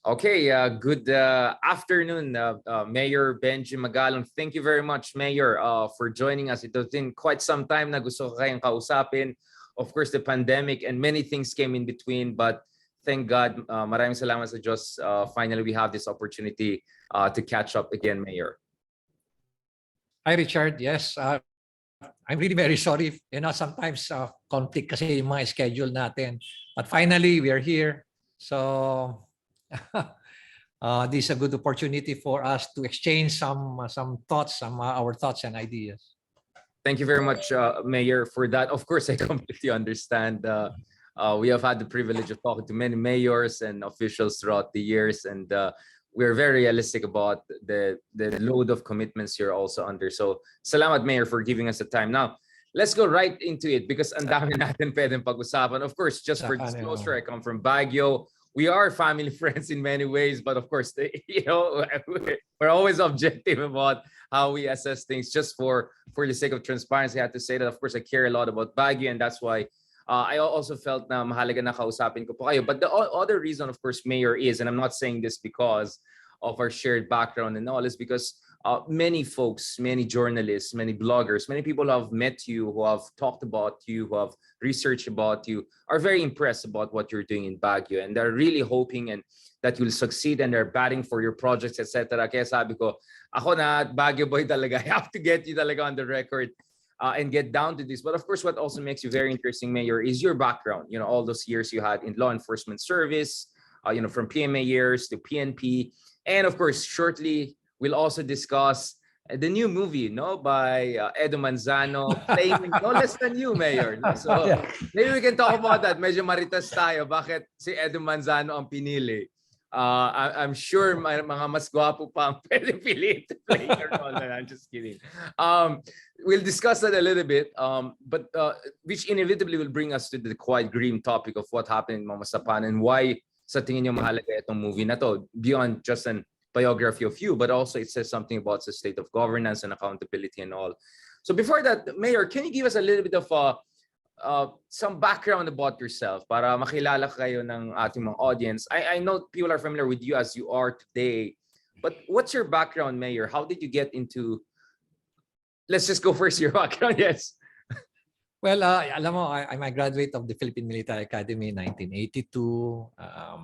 Okay, good afternoon, Mayor Benji Magalong. Thank you very much, Mayor, for joining us. It has been quite some time na gusto ko kayong kausapin. Of course, the pandemic and many things came in between, but thank God, maraming salamat sa Diyos. Finally, we have this opportunity to catch up again, Mayor. Hi, Richard. Yes, I'm really very sorry. Sometimes conflict kasi yung mga schedule natin. But finally, we are here. So this is a good opportunity for us to exchange some thoughts, our thoughts and ideas. Thank you very much, Mayor, for that. Of course, I completely understand. We have had the privilege of talking to many mayors and officials throughout the years, and we're very realistic about the load of commitments you're also under. So, salamat, Mayor, for giving us the time. Now, let's go right into it because ang dami natin pwedeng pag-usapan. Of course, just for disclosure, I come from Baguio. We are family friends in many ways, but of course, we're always objective about how we assess things. Just for the sake of transparency, I have to say that, of course, I care a lot about Baguio, and that's why I also felt na mahalaga na kausapin ko po kayo. But the other reason, of course, Mayor, is, and I'm not saying this because of our shared background and all, is because many folks, many journalists, many bloggers, many people who have met you, who have talked about you, who have researched about you, are very impressed about what you're doing in Baguio, and they're really hoping and that you'll succeed, and they're batting for your projects, etc. Kaya sabi ko, ako na Baguio boy talaga, I have to get you talaga on the record and get down to this. But of course, what also makes you very interesting, Mayor, is your background. All those years you had in law enforcement service, from PMA years to PNP. And of course, shortly, we'll also discuss the new movie, by Edo Manzano, playing no less than you, Mayor. So maybe we can talk about that. Medyo maritas tayo. Bakit si Edo Manzano ang pinili? I'm sure mga mas gwapo pa ang pwede pili to play your role. I'm just kidding. We'll discuss that a little bit, but which inevitably will bring us to the quite grim topic of what happened in Mamasapan and why sa tingin niyo mahalaga itong movie na to, beyond just an biography of you, but also it says something about the state of governance and accountability and all. So before that, Mayor, can you give us a little bit of some background about yourself para makilala kayo ng ating mga audience? I know people are familiar with you as you are today, but what's your background, Mayor? How did you get into... Let's just go first, your background, yes. Well, alam mo, I'm a graduate of the Philippine Military Academy in 1982.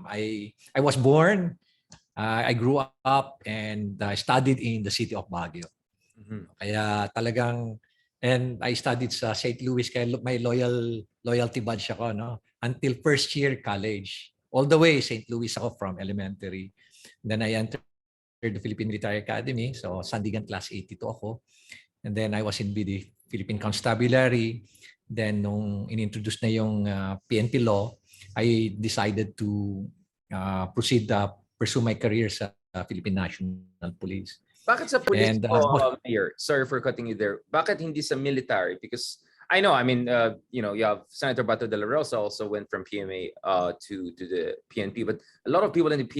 I was born, I grew up, and I studied in the city of Baguio. Kaya talagang... And I studied sa St. Louis, kaya may loyalty badge ako, no? Until first year college. All the way, St. Louis ako from elementary. Then I entered the Philippine Military Academy. So Sandigan Class 82 ako. And then I was in the Philippine Constabulary. Then nung inintroduce na yung PNP law, I decided to pursue my career sa Philippine National Police. Bakit sa police Mayor? Sorry for cutting you there. Bakit hindi sa military? Because I know, you have Senator Bato de la Rosa also went from PMA to the PNP, but a lot of people in the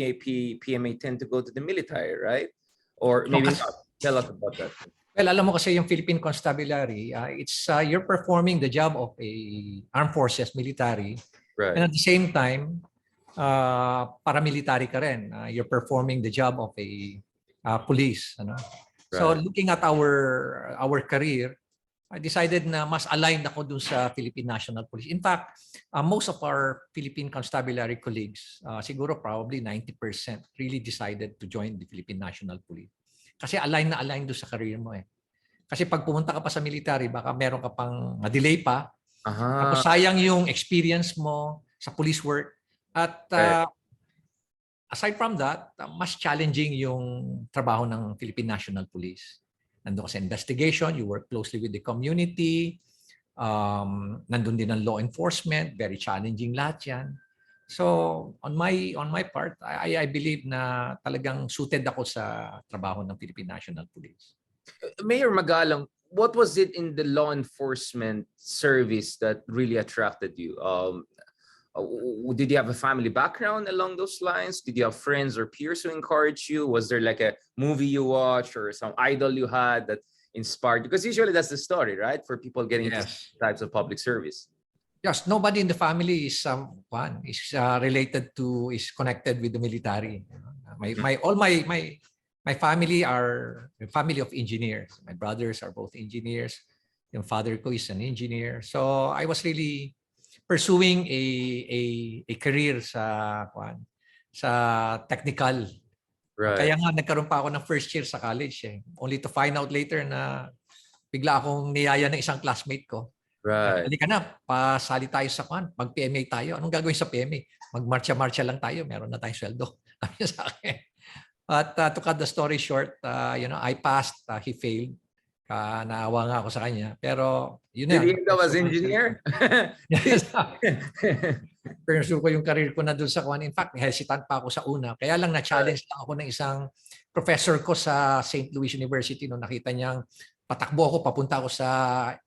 PMA tend to go to the military, right? Or maybe not. Tell us about that. Well, alam mo kasi yung Philippine Constabulary, it's you're performing the job of a armed forces military, right? And at the same time, paramilitary ka rin. You're performing the job of a police. Right. So looking at our career, I decided na mas aligned ako dun sa Philippine National Police. In fact, most of our Philippine Constabulary colleagues, siguro probably 90%, really decided to join the Philippine National Police. Kasi aligned na aligned dun sa career mo eh. Kasi pag pumunta ka pa sa military, baka meron ka pang delay pa. Tapos sayang yung experience mo sa police work. At aside from that, mas challenging yung trabaho ng Philippine National Police. Nandun ka sa investigation, you work closely with the community, nandun din ang law enforcement, very challenging lahat yan. So on my part, I believe na talagang suited ako sa trabaho ng Philippine National Police. Mayor Magalong, what was it in the law enforcement service that really attracted you? Did you have a family background along those lines? Did you have friends or peers who encouraged you? Was there like a movie you watched or some idol you had that inspired you? Because usually that's the story, right? For people getting into types of public service. Yes, nobody in the family is related to, is connected with the military. My family are a family of engineers. My brothers are both engineers. Yung father ko is an engineer. So I was really pursuing a career sa technical. Right. Kaya nga nagkaroon pa ako ng first year sa college only to find out later na bigla akong niyaya ng isang classmate ko. Right. Halika na, pasali tayo sa mag-PMA tayo. Anong gagawin sa PMA? Magmarcha-marcha lang tayo, meron na tayong sweldo. Sabi niya sa akin. But to cut the story short, I passed, he failed. Naawa nga ako sa kanya. Pero yun Did na. he end up as engineer? Pursue ko yung career ko na doon sa In fact, hesitant pa ako sa una. Kaya lang na-challenge lang ako ng isang professor ko sa St. Louis University nung nakita niyang patakbo ako, papunta ako sa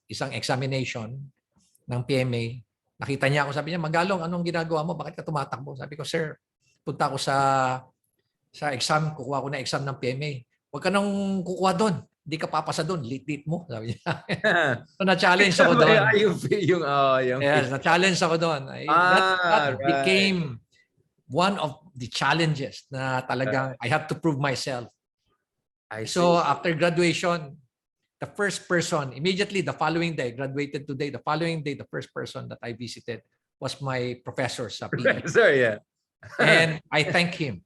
isang examination ng PMA. Nakita niya ako, sabi niya, Magalong, anong ginagawa mo? Bakit ka tumatakbo? Sabi ko, sir, punta ako sa exam, kukuha ko na exam ng PMA. Huwag ka nang kukuha doon. Hindi ka papasa doon. Lit-lit mo. Sabi niya. So, na-challenge ako doon. Yes, na-challenge ako doon. That became one of the challenges na talagang I have to prove myself. So, after graduation, the first person, immediately the following day, graduated today, the following day, the first person that I visited was my professor sa PE. Professor, yeah. And I thank him.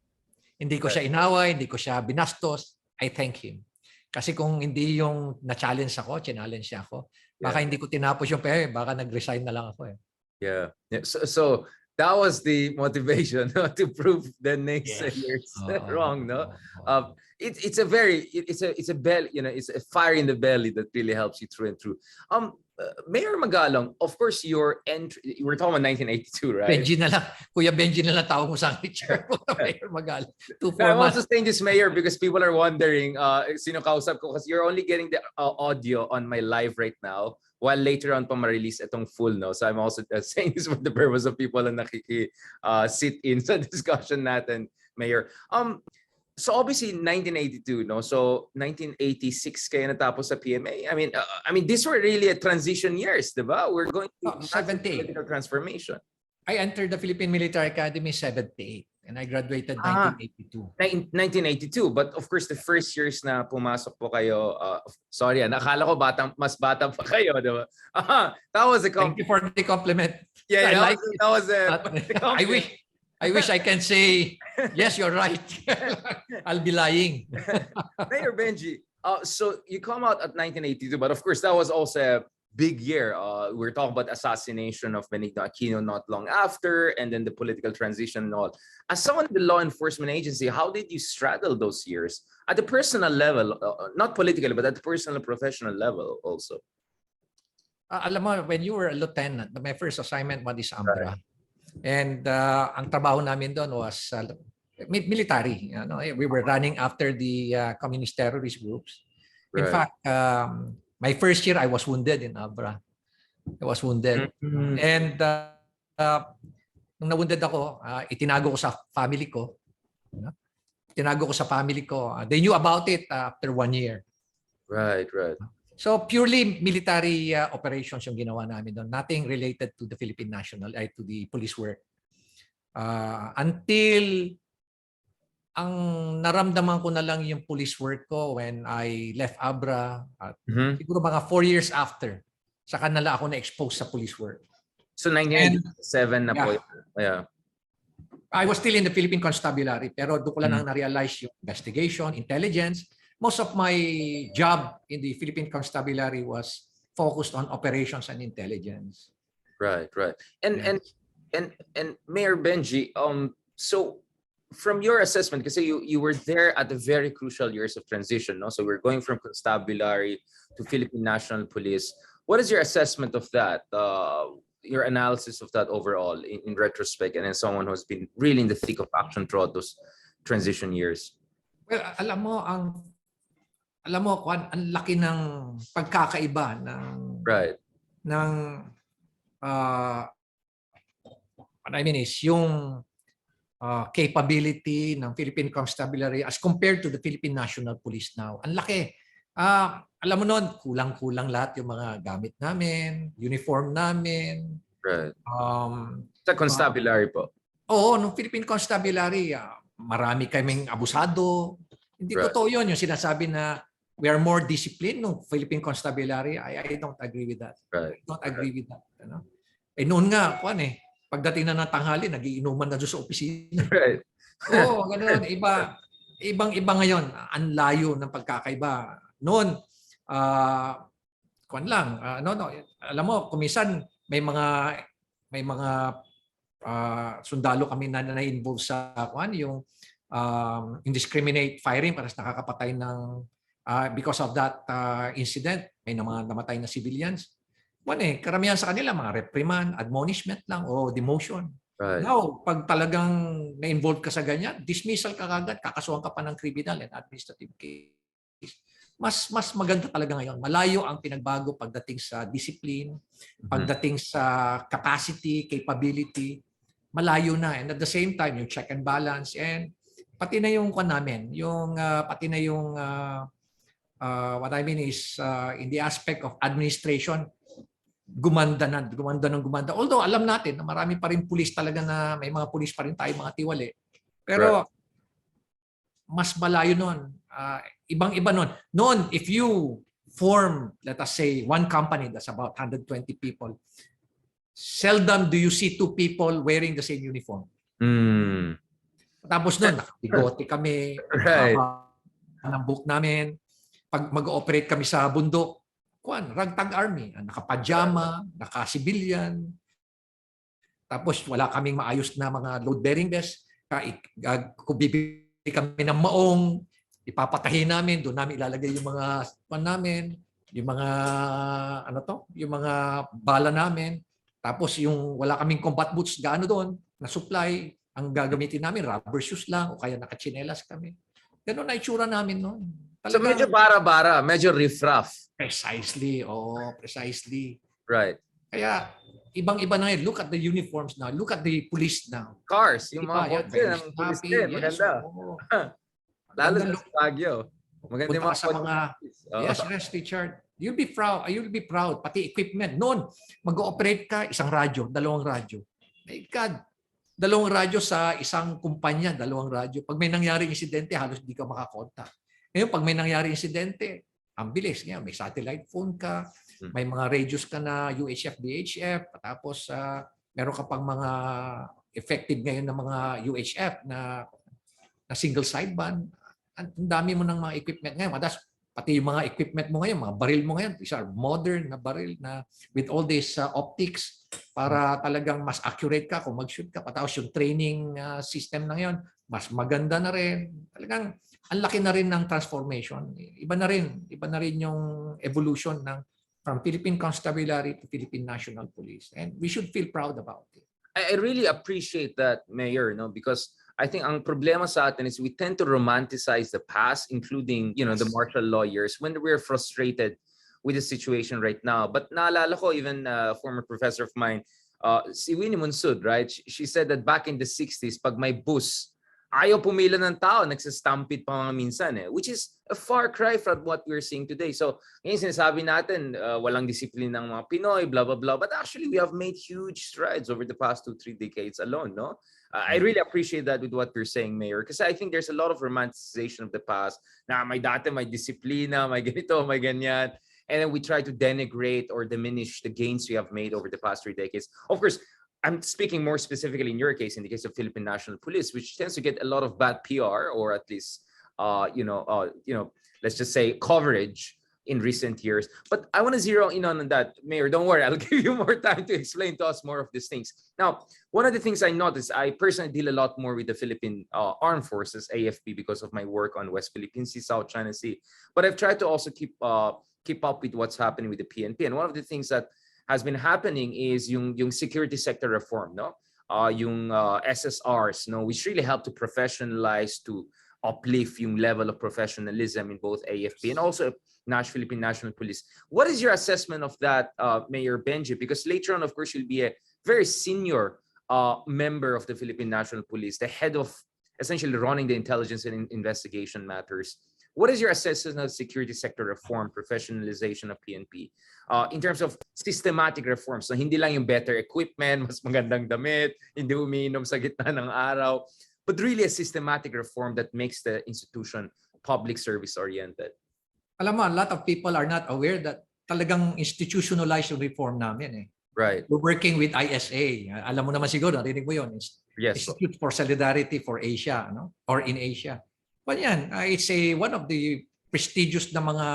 Hindi ko siya inaway, hindi ko siya binastos. I thank him. Kasi kung hindi yung na-challenge ako, challenge siya ako, baka hindi ko tinapos yung PE, baka nag-resign na lang ako. Yeah. So that was the motivation to prove the naysayers wrong, no? It's a belly, it's a fire in the belly that really helps you through and through. Mayor Magalong, of course, your entry, we're talking about 1982, right? Benji na lang. Kuya Benji na lang tawag mo sa akin, Chair. Mayor Magalong. I'm also saying this, Mayor, because people are wondering, sino kausap ko, because you're only getting the audio on my live right now, while later on pa ma-release itong full, no? So I'm also saying this for the purpose of people na sit in sa discussion natin, Mayor. So obviously 1982, no? So 1986 kayo natapos sa PMA. I mean these were really a transition years, diba? We're going to 78 political transformation. I entered the Philippine Military Academy 78 and I graduated 1982. 1982, but of course the first years na pumasok po kayo, sorry, nakala ko mas bata pa kayo, diba? That was a compliment. Thank you for the compliment. Yeah, that was a I wish I can say, yes, you're right. I'll be lying. Mayor Benji, so you come out at 1982, but of course that was also a big year. We're talking about assassination of Benigno Aquino not long after, and then the political transition and all. As someone in the law enforcement agency, how did you straddle those years at the personal level, not politically, but at the personal professional level also? Alam mo, when you were a lieutenant, my first assignment was this Ambra. Right. And ang trabaho namin doon was military. We were running after the communist terrorist groups. Right. In fact, my first year I was wounded in Abra. I was wounded. Mm-hmm. And nung nawunded ako, itinago ko sa family ko. Tinago ko sa family ko. They knew about it after 1 year. Right. So purely military operations yung ginawa namin doon. Nothing related to the Philippine National, to the police work. Until ang naramdaman ko na lang yung police work ko when I left Abra. Siguro mga 4 years after, saka nala ako na-expose sa police work. So 1987 na po. Yeah. I was still in the Philippine Constabulary, pero doon ko lang na-realize yung investigation, intelligence. Most of my job in the Philippine Constabulary was focused on operations and intelligence. Right. And Mayor Benji, so from your assessment, because you were there at the very crucial years of transition, no? So we're going from Constabulary to Philippine National Police. What is your assessment of that? Your analysis of that overall in retrospect, and as someone who's been really in the thick of action throughout those transition years? Well, alam mo, Juan, ang laki ng pagkakaiba ng what I mean is yung capability ng Philippine Constabulary as compared to the Philippine National Police now. Ang laki. Alam mo noon, kulang-kulang lahat yung mga gamit namin, uniform namin. Right. Um, Sa constabulary po. Oo, nung Philippine Constabulary, marami kaming abusado. Hindi Right. totoo yun, yung sinasabi na we are more disciplined nung Philippine Constabulary. I don't agree with that. Right. I don't agree with that. Ano? Eh noon nga, pagdating na ng tanghali, nagiinuman na doon sa opisina. Right. Oo, ganoon. Ibang-iba ngayon. Ang layo ng pagkakaiba. Noon, alam mo, kumisan may mga sundalo kami na-involve sa yung indiscriminate firing para sa nakakapatay ng because of that incident, may mga namatay na civilians. Karamihan sa kanila mga reprimand, admonishment lang o demotion. Right. Now, pag talagang na-involve ka sa ganyan, dismissal ka kagad, kakasuhan ka pa ng criminal and administrative case. Mas maganda talaga ngayon. Malayo ang pinagbago pagdating sa discipline, pagdating sa capacity, capability, malayo na. And at the same time, yung check and balance and pati na yung what I mean is in the aspect of administration, gumanda. Although alam natin na marami pa rin pulis talaga na may mga pulis pa rin tayo, mga tiwali. Pero mas malayo nun. Ibang-iba nun. Noon, if you form, let us say, one company that's about 120 people, seldom do you see two people wearing the same uniform. Tapos nun, nakabigote kami, haba ng buhok namin. Pag mag-ooperate kami sa bundok, ragtag army, naka-pajama, naka-civilian. Tapos wala kaming maayos na mga load-bearing vest. Kung bibili kami ng maong, ipapatahin namin, doon namin ilalagay yung mga namin, yung mga yung mga bala namin. Tapos yung wala kaming combat boots gaano doon, na supply, ang gagamitin namin rubber shoes lang o kaya nakachinelas kami. Ganun na itsura namin noon. So medyo bara-bara, medyo riff-raff. Precisely, precisely. Right. Kaya ibang-iba na ngayon. Look at the uniforms now. Look at the police now. Cars, yung mga kotse ng police din, maganda. Lalo sa Baguio. Maganda yung mga kotse. Yes, Richard. You'll be proud. Pati equipment. Noon, mag-ooperate ka, isang radyo, dalawang radyo. My God, dalawang radyo sa isang kumpanya, dalawang radyo. Pag may nangyaring insidente, halos hindi ka makakontak. Ngayon, pag may nangyaring insidente, ang bilis. Ngayon, may satellite phone ka, may mga radios ka na UHF, VHF, tapos meron ka pang mga effective ngayon na mga UHF na single sideband. Ang dami mo ng mga equipment ngayon. Pati yung mga equipment mo ngayon, mga baril mo ngayon, these are modern na baril na with all these optics para talagang mas accurate ka kung mag-shoot ka. Tapos yung training system na ngayon, mas maganda na rin. Talagang ang laki na rin ng transformation. Iba na rin yung evolution from Philippine Constabulary to Philippine National Police. And we should feel proud about it. I really appreciate that, Mayor, because I think ang problema sa atin is we tend to romanticize the past, including, the martial law years when we're frustrated with the situation right now. But naalala ko, even a former professor of mine, si Winnie Monsud, right? She said that back in the 60s, pag may bus, ayaw pumila ng tao, nagsastampede pa mga minsan which is a far cry from what we're seeing today. So, ngayon sinasabi natin, walang disiplina ng mga Pinoy, blah, blah, blah. But actually, we have made huge strides over the past 2-3 decades alone, no? I really appreciate that with what you're saying, Mayor, because I think there's a lot of romanticization of the past. Na may dati, may disiplina, may ganito, may ganyan. And then we try to denigrate or diminish the gains we have made over the past 3 decades. Of course, I'm speaking more specifically in your case, in the case of Philippine National Police, which tends to get a lot of bad PR or at least, let's just say coverage in recent years. But I want to zero in on that, Mayor. Don't worry, I'll give you more time to explain to us more of these things. Now, one of the things I noticed, I personally deal a lot more with the Philippine Armed Forces, AFP, because of my work on West Philippine Sea, South China Sea. But I've tried to also keep up with what's happening with the PNP. And one of the things that has been happening is yung security sector reform, no? Yung SSRs, no, which really help to professionalize, to uplift yung level of professionalism in both AFP and also Philippine National Police. What is your assessment of that, Mayor Benji? Because later on, of course, you'll be a very senior member of the Philippine National Police, the head of essentially running the intelligence and investigation matters What is your assessment of security sector reform, professionalization of PNP? In terms of systematic reforms, so hindi lang yung better equipment, mas magandang damit, hindi umiinom sa gitna ng araw, but really a systematic reform that makes the institution public service oriented. Alam mo, a lot of people are not aware that talagang institutionalized yung reform namin eh. Right. We're working with ISA. Alam mo naman siguro, narinig mo yun. Yes. Institute for Solidarity for Asia, no? Or in Asia. But yan, it's one of the prestigious na mga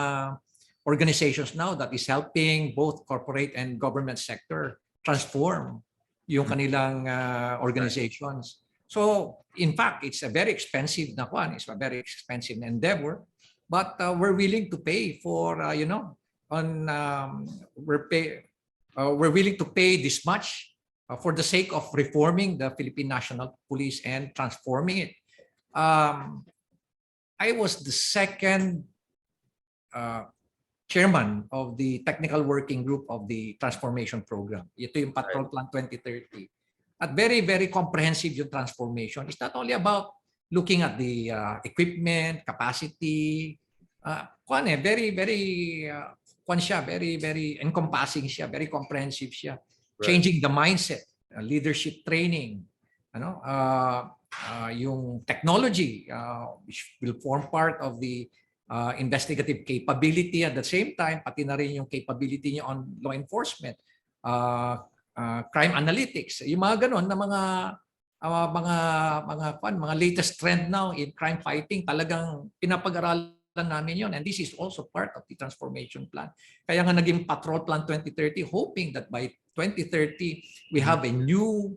organizations now that is helping both corporate and government sector transform yung kanilang organizations. So, in fact, it's a very expensive na kwan. It's a very expensive endeavor. But we're willing to pay for, we're willing to pay this much for the sake of reforming the Philippine National Police and transforming it. I was the second chairman of the technical working group of the transformation program. Ito yung Patrol Plan 2030. At very, very comprehensive yung transformation. It's not only about looking at the equipment, capacity, very, very, very, very encompassing siya, very comprehensive siya. Right. Changing the mindset, leadership training, yung technology, which will form part of the investigative capability at the same time, pati na rin yung capability niya on law enforcement, crime analytics, yung mga ganon na mga latest trend now in crime fighting, talagang pinapag-aralan namin yon, and this is also part of the transformation plan. Kaya nga naging Patrol Plan 2030, hoping that by 2030 we have a new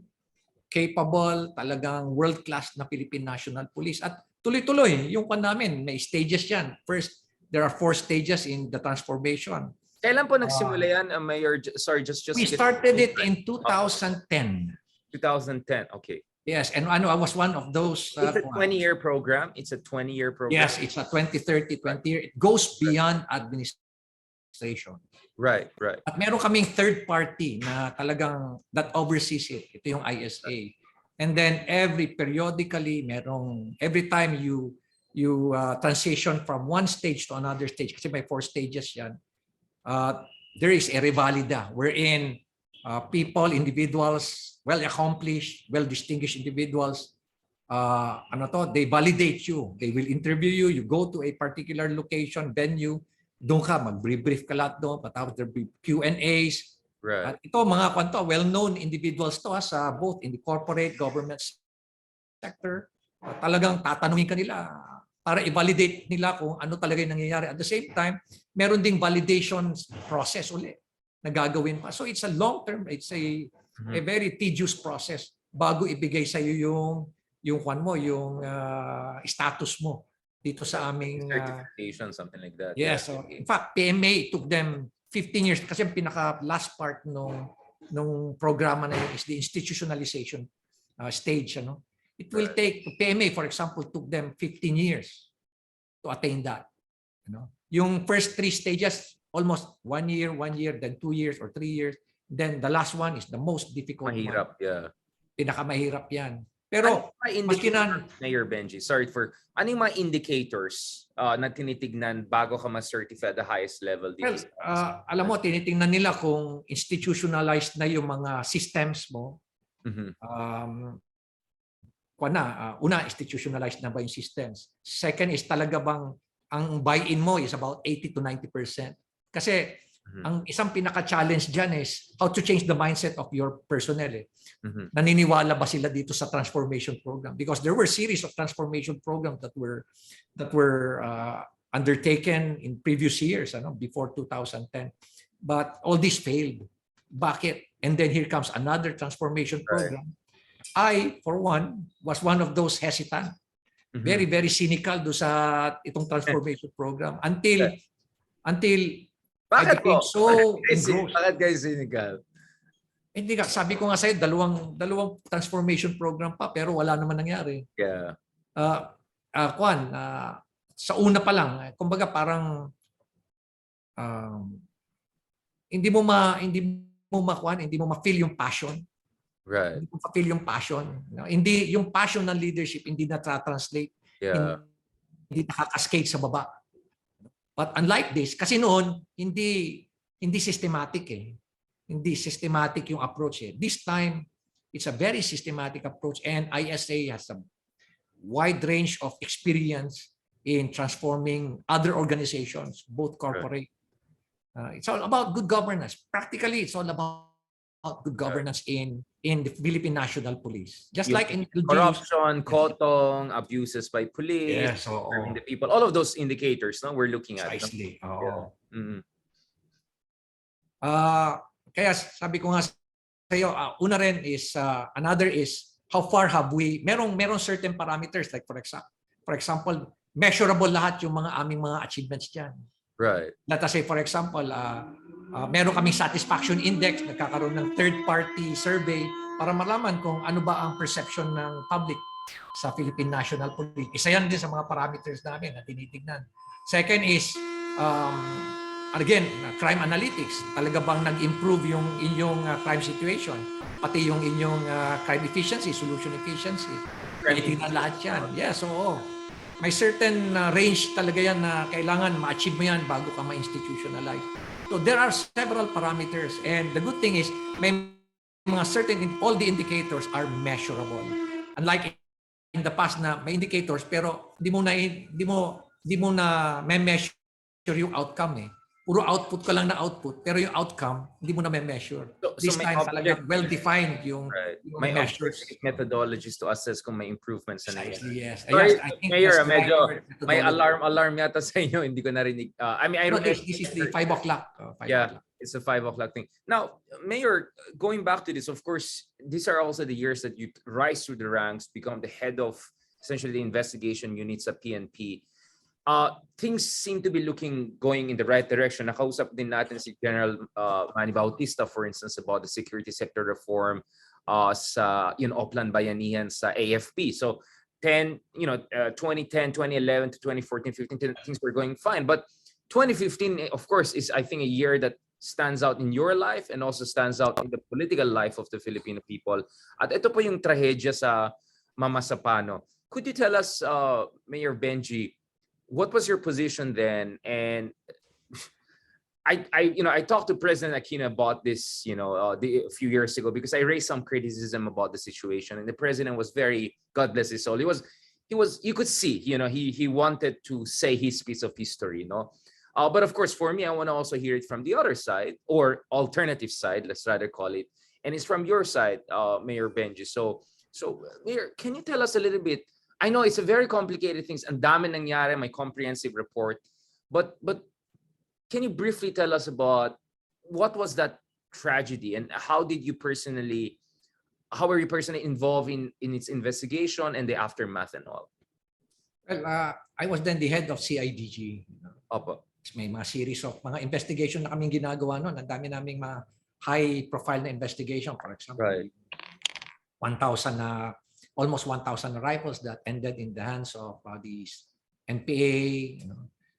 capable, talagang world-class na Philippine National Police. At tuloy-tuloy yung pan namin, may stages yan. First, there are 4 stages in the transformation. Kailan po nagsimula yan, Mayor? Sorry, just we started it in 2010. 2010, okay. Yes, and I was one of those. It's a 20-year program. It's a 20-year program. Yes, it's a 20-30, 20-year. It goes beyond administration. Right, right. At meron kaming third party na talagang that oversees it. Ito yung ISA. And then periodically, every time you transition from one stage to another stage, kasi may 4 stages yan, there is a revalida wherein people, individuals, well-accomplished, well-distinguished individuals, they validate you. They will interview you. You go to a particular location, venue, doon ka, mag-brief ka lahat doon, patapos there will be Q&As. Right. At ito, mga well-known individuals to sa both in the corporate, government sector. Talagang tatanungin ka nila para i-validate nila kung ano talaga yung nangyayari. At the same time, meron ding validation process ulit na gagawin pa. So it's a long-term, it's a very tedious process bago ibigay sa iyo yung status mo dito sa aming certification, something like that. Yes, so in fact PMA took them 15 years kasi ang pinaka last part nung programa na yun is the institutionalization stage, It will take PMA, for example, took them 15 years to attain that. Yung first 3 stages almost 1 year, then 2 years or 3 years. Then the last one is the most difficult. Mahirap, yeah. Pinakamahirap yan. Pero Mayor Benji, sorry for ano yung mga indicators na tinitignan bago ka ma-certify at the highest level dito? Alam mo, tinitingnan nila kung institutionalized na yung mga systems mo. Una, institutionalized na ba yung systems? Second is talaga bang ang buy-in mo is about 80 to 90%. Kasi ang isang pinaka-challenge dyan is how to change the mindset of your personnel. Naniniwala ba sila dito sa transformation program? Because there were series of transformation programs that were undertaken in previous years, before 2010. But all this failed. Bakit? And then here comes another transformation program. Right. I, for one, was one of those hesitant. Very, very cynical do sa itong transformation program until bakit po? So bakit kayo cynical? Hindi ka, sabi ko nga sa'yo, dalawang transformation program pa pero wala naman nangyari. Yeah. Sa una pa lang, kumbaga parang hindi mo ma-feel yung passion. Right. Hindi mo ma-feel yung passion. Hindi yung passion ng leadership hindi na-translate nakakascade sa baba. But unlike this, kasi noon, hindi systematic eh. Hindi systematic yung approach eh. This time, it's a very systematic approach, and ISA has a wide range of experience in transforming other organizations, both corporate. It's all about good governance. Practically, it's all about good governance in the Philippine National Police. Just like in LGUs. Corruption, kotong, abuses by police, Yes, harming the people, all of those indicators, no, we're looking at. Precisely. No? Oo. Mm-hmm. Kaya sabi ko nga sa iyo, una rin is, another is, how far have we, merong certain parameters, like for example, measurable lahat yung mga aming mga achievements dyan. Right. Let us say, for example, meron kaming satisfaction index, nagkakaroon ng third-party survey para malaman kung ano ba ang perception ng public sa Philippine National Police. Isa yan din sa mga parameters namin na tinitignan. Second is, again, crime analytics. Talaga bang nag-improve yung inyong crime situation? Pati yung inyong crime efficiency, solution efficiency. Tinitignan lahat yan. Yes, oo. May certain range talaga yan na kailangan ma-achieve mo yan bago ka ma-institutionalize. So there are several parameters, and the good thing is may mga certain, all the indicators are measurable. Unlike in the past na may indicators pero di mo na measure yung outcome eh. Puro output ka lang na output, pero yung outcome hindi mo na measure. This time talagang well-defined yung may measures. Methodologies to assess kung may improvements na Precisely, yes. Sorry, Yes, I think Mayor, that's the medyo right may alarm yata sa inyo, hindi ko narinig. I mean, I don't this is the 5 o'clock. It's a 5 o'clock thing. Now, Mayor, going back to this, of course, these are also the years that you rise through the ranks, become the head of essentially the investigation units at PNP. Things seem to be going in the right direction. Nakausap din natin si General Manny Bautista, for instance, about the security sector reform sa Oplan Bayanihan sa AFP. So 2010, 2011 to 2014, 15, things were going fine. But 2015, of course, is I think a year that stands out in your life and also stands out in the political life of the Filipino people. At ito po yung trahedya sa Mama Sapano. Could you tell us, Mayor Benji, what was your position then? And I talked to President Aquino about this, a few years ago, because I raised some criticism about the situation, and the president was very, God bless his soul. He was. You could see, he wanted to say his piece of history, But of course, for me, I want to also hear it from the other side, or alternative side, let's rather call it, and it's from your side, Mayor Benji. So, Mayor, can you tell us a little bit? I know it's a very complicated things. Ang dami nangyari, my comprehensive report. But can you briefly tell us about what was that tragedy and how were you personally involved in its investigation and the aftermath and all? Well, I was then the head of CIDG. Opo. May mga series of mga investigation na kaming ginagawa noon. Ang dami naming mga high profile na investigation. For example, right. Almost 1,000 rifles that ended in the hands of the NPA.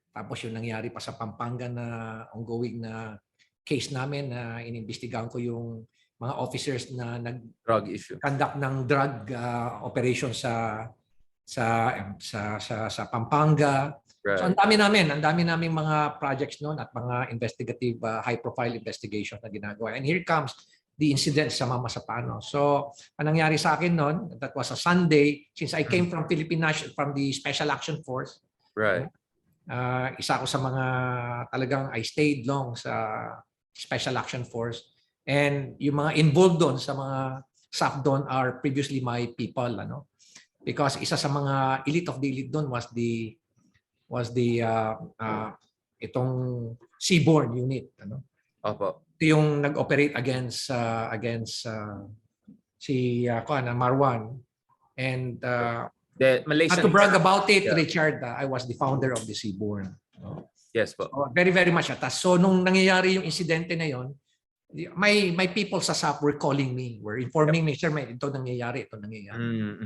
Tapos yung nangyari pa sa Pampanga na ongoing na case namin na inimbestigahan ko yung mga officers na drug issue, conduct ng drug operation sa Pampanga. Right. So ang dami namin mga projects noon at mga investigative high profile investigation na ginagawa. And here comes the incident sa Mama Sapano. So, ang nangyari sa akin noon, that was a Sunday, since I came from from the Special Action Force. Right. Isa ako sa mga talagang I stayed long sa Special Action Force. And yung mga involved doon sa mga SAF doon are previously my people, Because isa sa mga elite of the elite doon was the itong Seaborn unit, Opo. yung nag-operate against si Marwan, and the Malaysian, not to brag about it, yeah. Richard, I was the founder of the Seaborn. Yes po. So, very very much atas. So nung nangyayari yung insidente na yon, my people sa SAP were calling me, were informing me, sir, ito nangyayari.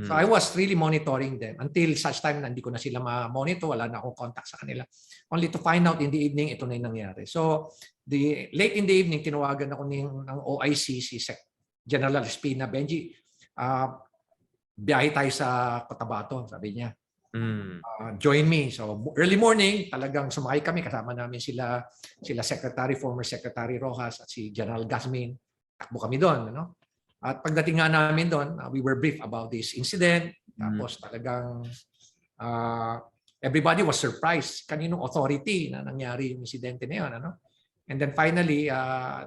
So I was really monitoring them until such time na hindi ko na sila ma-monitor, wala na akong contact sa kanila. Only to find out in the evening, ito na yung nangyari. So late in the evening, tinawagan ako ng OIC, si General Espina, Benji, biyahe tayo sa Cotabato, sabi niya. join me. So early morning, talagang sumakay kami. Kasama namin sila former Secretary Rojas at si General Gasmin. Takbo kami doon. Ano? At pagdating nga namin doon, we were briefed about this incident. Tapos talagang everybody was surprised kaninong authority na nangyari yung insidente na yun. Ano? And then finally,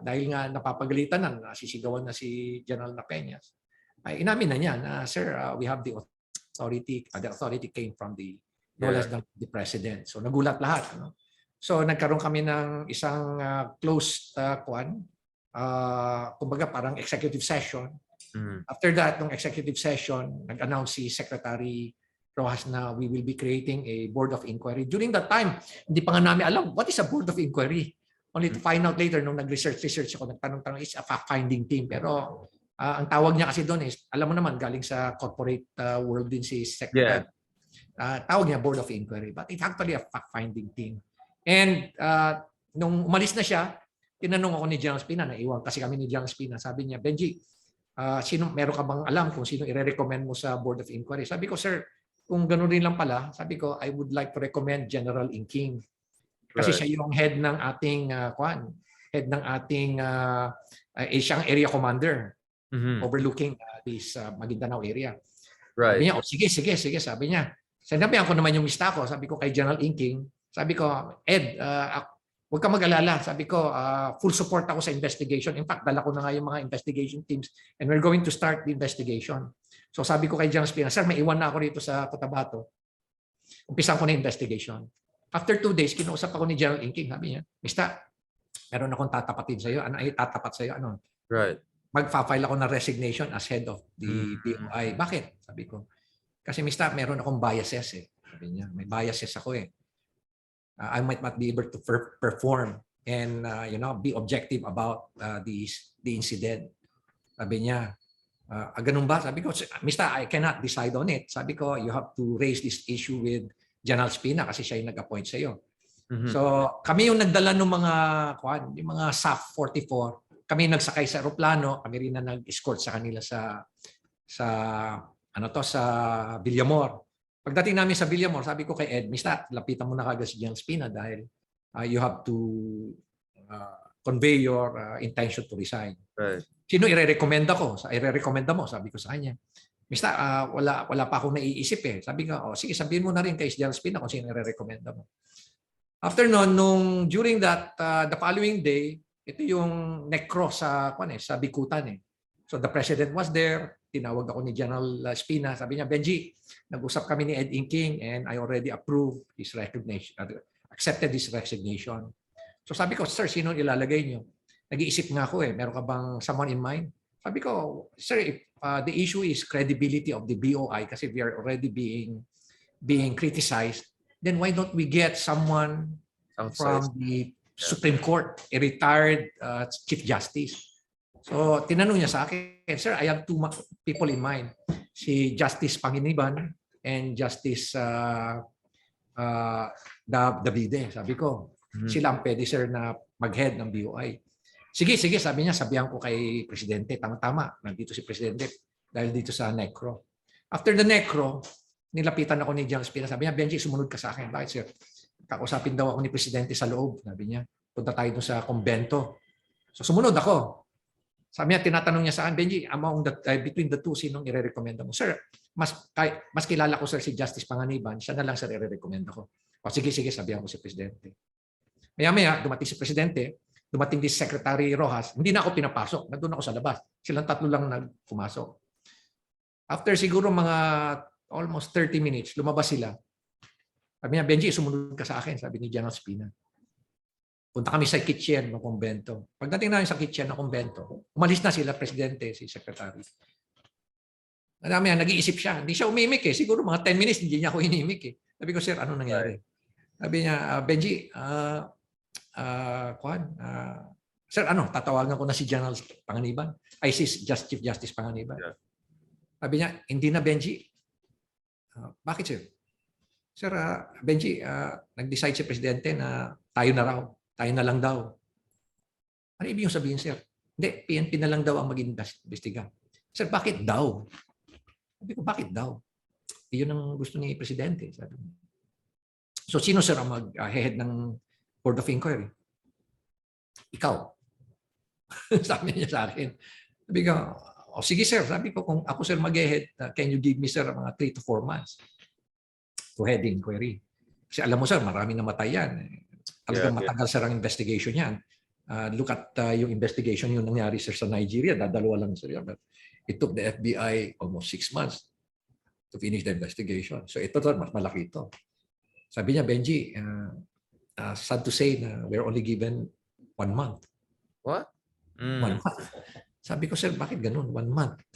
dahil nga napapagalitan na, nasisigawan na si General Napeñas, ay inamin na niya na, sir, we have the authority. The authority came from no less than the president. So nagulat lahat. Ano? So nagkaroon kami ng isang closed kumbaga parang executive session. After that, nung executive session, nag-announce si Secretary Rojas na we will be creating a board of inquiry. During that time, hindi pa nga namin alam what is a board of inquiry. Only to find out later nung nag-research ako, nagtanong-tanong, it's a fact-finding team. Pero ang tawag niya kasi doon is, alam mo naman, galing sa corporate world din si Secretary. Tawag niya board of inquiry. But it's actually a fact-finding team. And nung umalis na siya, tinanong ako ni General Spina, naiwan kasi kami ni General Spina. Sabi niya, Benji, meron ka bang alam kung sino i-recommend mo sa board of inquiry? Sabi ko, sir, kung gano'n rin lang pala, sabi ko, I would like to recommend General Inking. Kasi siya yung head ng ating siyang area commander overlooking this Maguindanao area. Sabi niya, sige, sabi niya. Sinabihan ko naman yung lista ko. Sabi ko kay General Inking, sabi ko, Ed, huwag ka mag-alala. Sabi ko, full support ako sa investigation. In fact, dala ko na nga yung mga investigation teams and we're going to start the investigation. So sabi ko kay General Spina, sir, may iwan na ako rito sa Cotabato. Umpisan ko na investigation. After 2 days, kinuusap ako ni General Inking. Sabi niya, Mista, meron akong tatapatin sa iyo. Ano ay tatapat sa iyo? Ano? Right. Mag-file ako ng resignation as head of the BOI. Bakit? Sabi ko. Kasi Mista, meron akong biases eh. Sabi niya, may biases ako eh. I might not be able to perform and be objective about the incident. Sabi niya, ganun ba? Sabi ko, Mista, I cannot decide on it. Sabi ko, you have to raise this issue with General Spina kasi siya yung nag-appoint sa iyo. So, kami yung nagdala ng yung mga SAF 44. Kami nagsakay sa eroplano, kami rin na nag-escort sa kanila sa Villamor. Pagdating namin sa Villamor, sabi ko kay Ed, Mista, lapitan mo na kagad si General Spina dahil you have to convey your intention to resign. Right. Sino ire-recommenda ko? Ire-recommenda mo, sabi ko sa kanya. Mista, wala pa akong naiisip eh. Sabi ko, sige, sabihin mo na rin kay General Spina kung sino ire-recommenda mo. After noon, during that, the following day, ito yung necro sa Bikutan eh. So the president was there. Tinawag ako ni General Spina. Sabi niya, Benji, nag-usap kami ni Ed Inking and I already approved his resignation, accepted his resignation. So sabi ko, sir, sino ilalagay niyo? Nag-iisip nga ako eh, meron ka bang someone in mind? Sabi ko, sir, if the issue is credibility of the BOI kasi we are already being criticized, then why don't we get someone from the Supreme Court, a retired Chief Justice? So tinanong niya sa akin, sir, I have 2 people in mind. Si Justice Panginiban and Justice Davide. Sabi ko, sila ang pwede, sir, na mag-head ng BOI. Sige, sabi niya, sabihan ko kay Presidente. Tama-tama, nandito si Presidente dahil dito sa necro. After the necro, nilapitan ako ni General Spina. Sabi niya, Benji, sumunod ka sa akin. Bakit, sir? Kakausapin daw ako ni Presidente sa loob. Sabi niya, punta tayo doon sa kumbento. So sumunod ako. Sabi niya, tinatanong niya sa akin, Benji, between the two, sinong ire-recommenda mo? Sir, mas kilala ko, sir, si Justice Panganiban. Siya na lang, sir, ire-recommenda ko. O sige, sabihan ko si Presidente. Maya-maya, dumating si Presidente, dumating din si Secretary Rojas, hindi na ako pinapasok. Nandun ako sa labas. Silang 3 lang nagpumasok. After siguro mga almost 30 minutes, lumabas sila. Sabi niya, Benji, sumunod ka sa akin, sabi ni General Spina. Punta kami sa kitchen ng kumbento. Pagdating namin sa kitchen ng kumbento, umalis na sila, Presidente, si Secretary. Nag-iisip siya. Hindi siya umimik eh. Siguro mga 10 minutes, hindi niya ako inimik eh. Sabi ko, sir, ano nangyari? Sabi niya, Benji, sir, tatawagan ko na si General Panganiban. Ay, si Chief Justice Panganiban. Yeah. Sabi niya, hindi na, Benji. Bakit, sir? Sir, Benji, nag-decide si Presidente na tayo na raw. Tayo na lang daw. Ano ibig yung sabihin, sir? Hindi, PNP na lang daw ang mag-imbestiga. Sir, bakit daw? Sabi ko, bakit daw? Yun ang gusto ni Presidente. Sabi niya. So sino sir ang mag-head ng Board of Inquiry? Ikaw. Sabi niya sa akin. Sabi ko, oh, sige sir. Sabi ko, kung ako sir mag-head, can you give me sir mga 3 to 4 months to head the inquiry? Kasi alam mo sir, maraming namatay yan. Talagang matagal sir ang investigation yan. Look at yung investigation yung nangyari sir sa Nigeria. Dadalawa lang sir yan. But it took the FBI almost 6 months to finish the investigation. So ito to, mas malaki ito. Sabi niya, Benji, sad to say na we're only given 1 month. What? 1 month. Sabi ko, sir, bakit ganun? 1 month.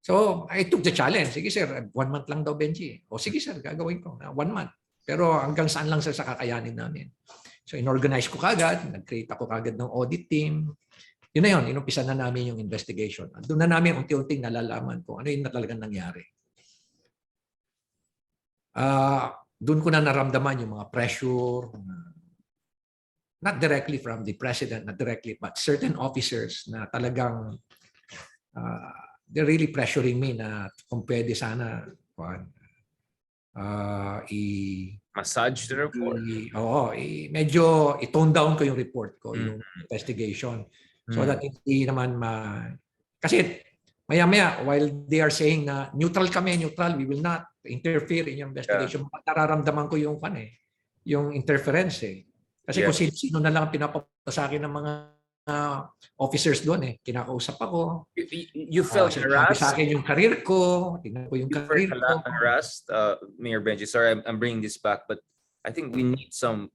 So, I took the challenge. Sige, sir, 1 month lang daw, Benji. O sige, sir, gagawin ko. 1 month. Pero hanggang saan lang, sir, sa kakayanin namin. So, inorganize ko kagad. Nag-create ako kagad ng audit team. Yun na yun. Inumpisa na namin yung investigation. Doon na namin unti-unting nalalaman kung ano yung talagang nangyari. Doon ko na naramdaman yung mga pressure, not directly from the president, not directly, but certain officers na talagang they're really pressuring me na kung pwede sana massage the report. Medyo i-tone down ko yung report ko, yung investigation. So that hindi naman kasi maya-maya, while they are saying na neutral kami, we will not interfere in your investigation. Nararamdaman ko yung yung interference eh. Kasi kung sino na lang pinapapunta sa akin ng mga officers doon kinakausap ako. You felt harassed? Sa akin yung career ko. Tingnan ko yung career ko. Harassed, Mayor Benji. Sorry, I'm bringing this back, but I think we need some.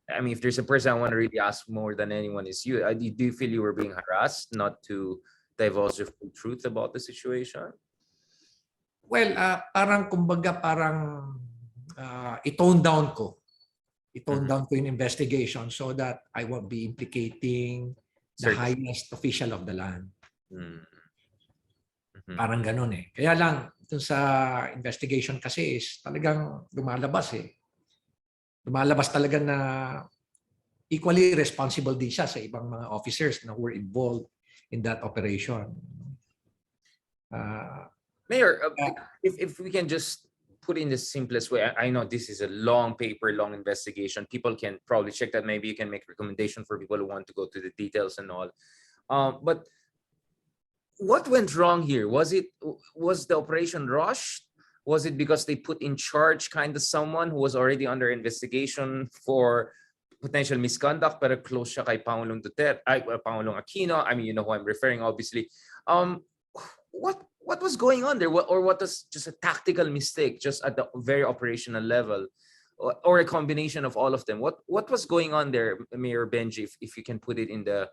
I mean, if there's a person I want to really ask more than anyone is you. Do you feel you were being harassed not to divulge the full truth about the situation? Well, kumbaga i-tone down ko. I-tone down ko yung investigation so that I won't be implicating the highest official of the land. Parang ganun eh. Kaya lang, dun sa investigation kasi is talagang lumalabas eh. Lumalabas talaga na equally responsible din siya sa ibang mga officers na were involved in that operation. Mayor, if we can just put in the simplest way, I know this is a long paper, long investigation. People can probably check that. Maybe you can make recommendation for people who want to go to the details and all. But what went wrong here? Was the operation rushed? Was it because they put in charge kind of someone who was already under investigation for potential misconduct, pero close siya kay Pangulong Duterte, Pangulong Aquino? I mean, you know who I'm referring, obviously. What was going on there? Or what was just a tactical mistake, just at the very operational level, or a combination of all of them? What was going on there, Mayor Benji, if you can put it in the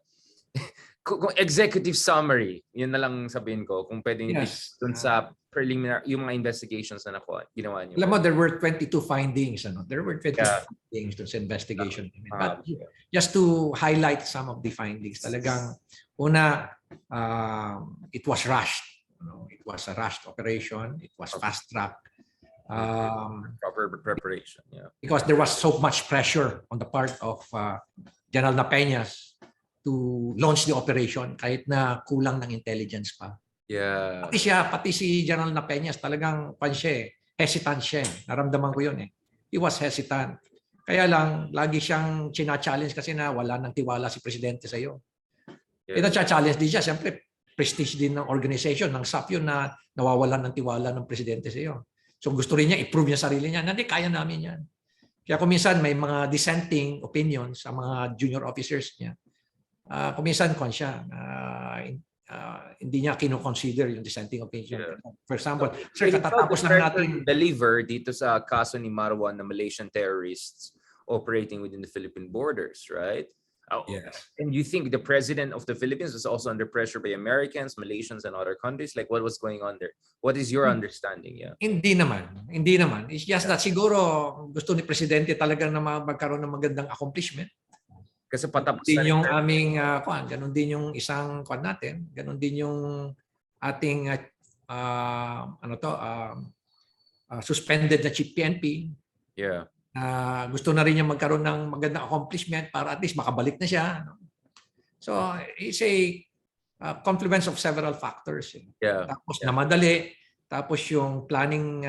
executive summary? Yun na lang sabihin ko, kung pwedeng dun sa preliminary, yung mga investigations na ginawa niyo. Alam mo, there were 22 findings. There were 22 findings dun sa investigation. But just to highlight some of the findings, talagang una, it was rushed. It was a rushed operation. It was fast-track. Proper preparation, because there was so much pressure on the part of General Napeñas to launch the operation kahit na kulang ng intelligence pa. Pati si General Napeñas talagang hesitant siya. Naramdaman ko yun eh. He was hesitant. Kaya lang, lagi siyang china-challenge kasi na wala nang tiwala si Presidente sa iyo. Ina-challenge din siya. Siyempre, prestige din ng organization, ng SAP yun na nawawalan ng tiwala ng Presidente sa iyo. So gusto rin niya i-prove niya sarili niya. Hindi, kaya namin yan. Kaya kung minsan may mga dissenting opinions sa mga junior officers niya, kung minsan hindi niya kino-consider yung dissenting opinion. For example, sir, katatapos lang natin deliver dito sa kaso ni Marwan na Malaysian terrorists operating within the Philippine borders, right? Yes. And you think the president of the Philippines was also under pressure by Americans, Malaysians, and other countries? Like, what was going on there? What is your understanding? Hindi naman. It's just that siguro gusto ni Presidente talagang na magkaroon ng magandang accomplishment. Kasi patapos din yung aming ganun din yung isang natin, ganun din yung ating suspended na chief PNP. Gusto na rin niya magkaroon ng magandang accomplishment para at least makabalik na siya. So it's a confluence of several factors. Tapos na madali, Tapos yung planning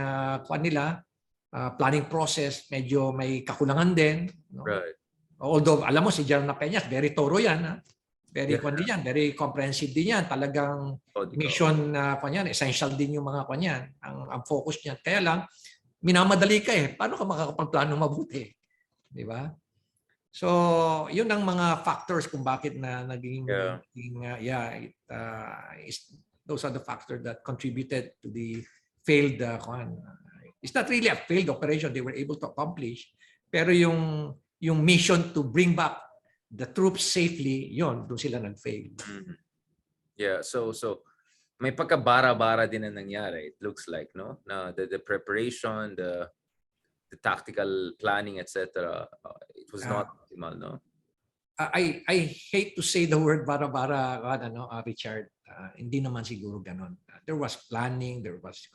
planning process medyo may kakulangan din, no? Right. Although alam mo si General Peñas very thorough yan, ha? Very Yeah. yan, very comprehensive din yan. Talagang Methodical. mission yan, essential din yung mga yan, ang focus niyan. Kaya lang minamadali ka eh. Paano ka makakapagplano mabuti? Di ba? So, yun ang mga factors kung bakit na naging those are the factors that contributed to the failed it's not really a failed operation they were able to accomplish, pero yung mission to bring back the troops safely, yun, doon sila nag-fail. Mm-hmm. Yeah, so may pagkabara-bara din na nangyari, it looks like, no? Na the preparation, the tactical planning, etc. It was not optimal, no? I hate to say the word bara-bara, Richard. Hindi naman siguro ganon. There was planning, there was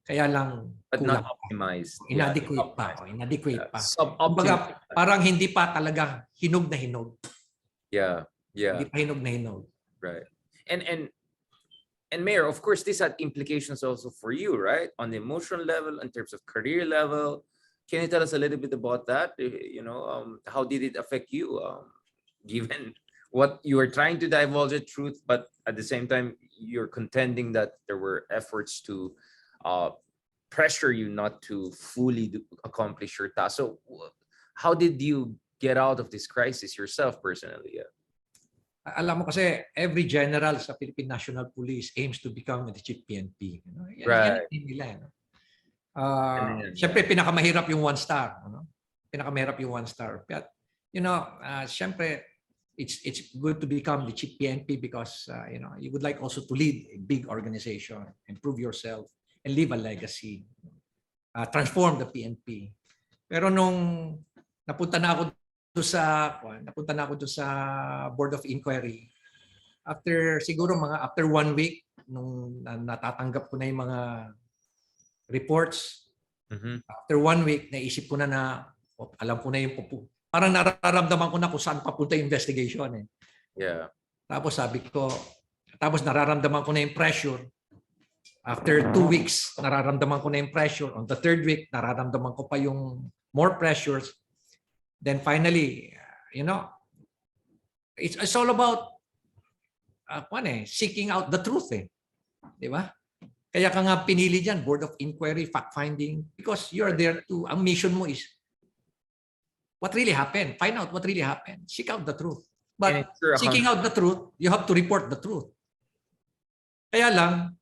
kaya lang but kulang not optimized. Inadequate pa. Inadequate pa. Suboptimal. Parang hindi pa talaga hinog na hinog. Yeah. Hindi pa hinog na hinog. Right. And Mayor, of course, this had implications also for you, right? On the emotional level, in terms of career level. Can you tell us a little bit about that? How did it affect you? Given what you were trying to divulge the truth, but at the same time, you're contending that there were efforts to pressure you not to fully accomplish your task. So how did you get out of this crisis yourself personally? Yeah. Alam mo kasi every general sa Philippine National Police aims to become the chief PNP. Right. Yan nila. Siyempre pinakamahirap yung 1-star. Pinakamahirap yung 1-star. But siyempre it's good to become the chief PNP because you would like also to lead a big organization, improve yourself, and leave a legacy. Transform the PNP. Pero nung napunta na ako doon sa Board of Inquiry, after 1 week nung natatanggap ko na yung mga reports, after 1 week naisip ko na alam ko na yung parang nararamdaman ko na kung saan papunta yung investigation eh. Yeah. Tapos nararamdaman ko na yung pressure. After 2 weeks, nararamdaman ko na yung pressure. On the 3rd week, nararamdaman ko pa yung more pressures. Then finally, it's all about seeking out the truth eh. Di ba? Kaya ka nga pinili dyan, Board of Inquiry, fact-finding, because you're there to, ang mission mo is what really happened. Find out what really happened. Seek out the truth. But seeking out the truth, you have to report the truth. Kaya lang,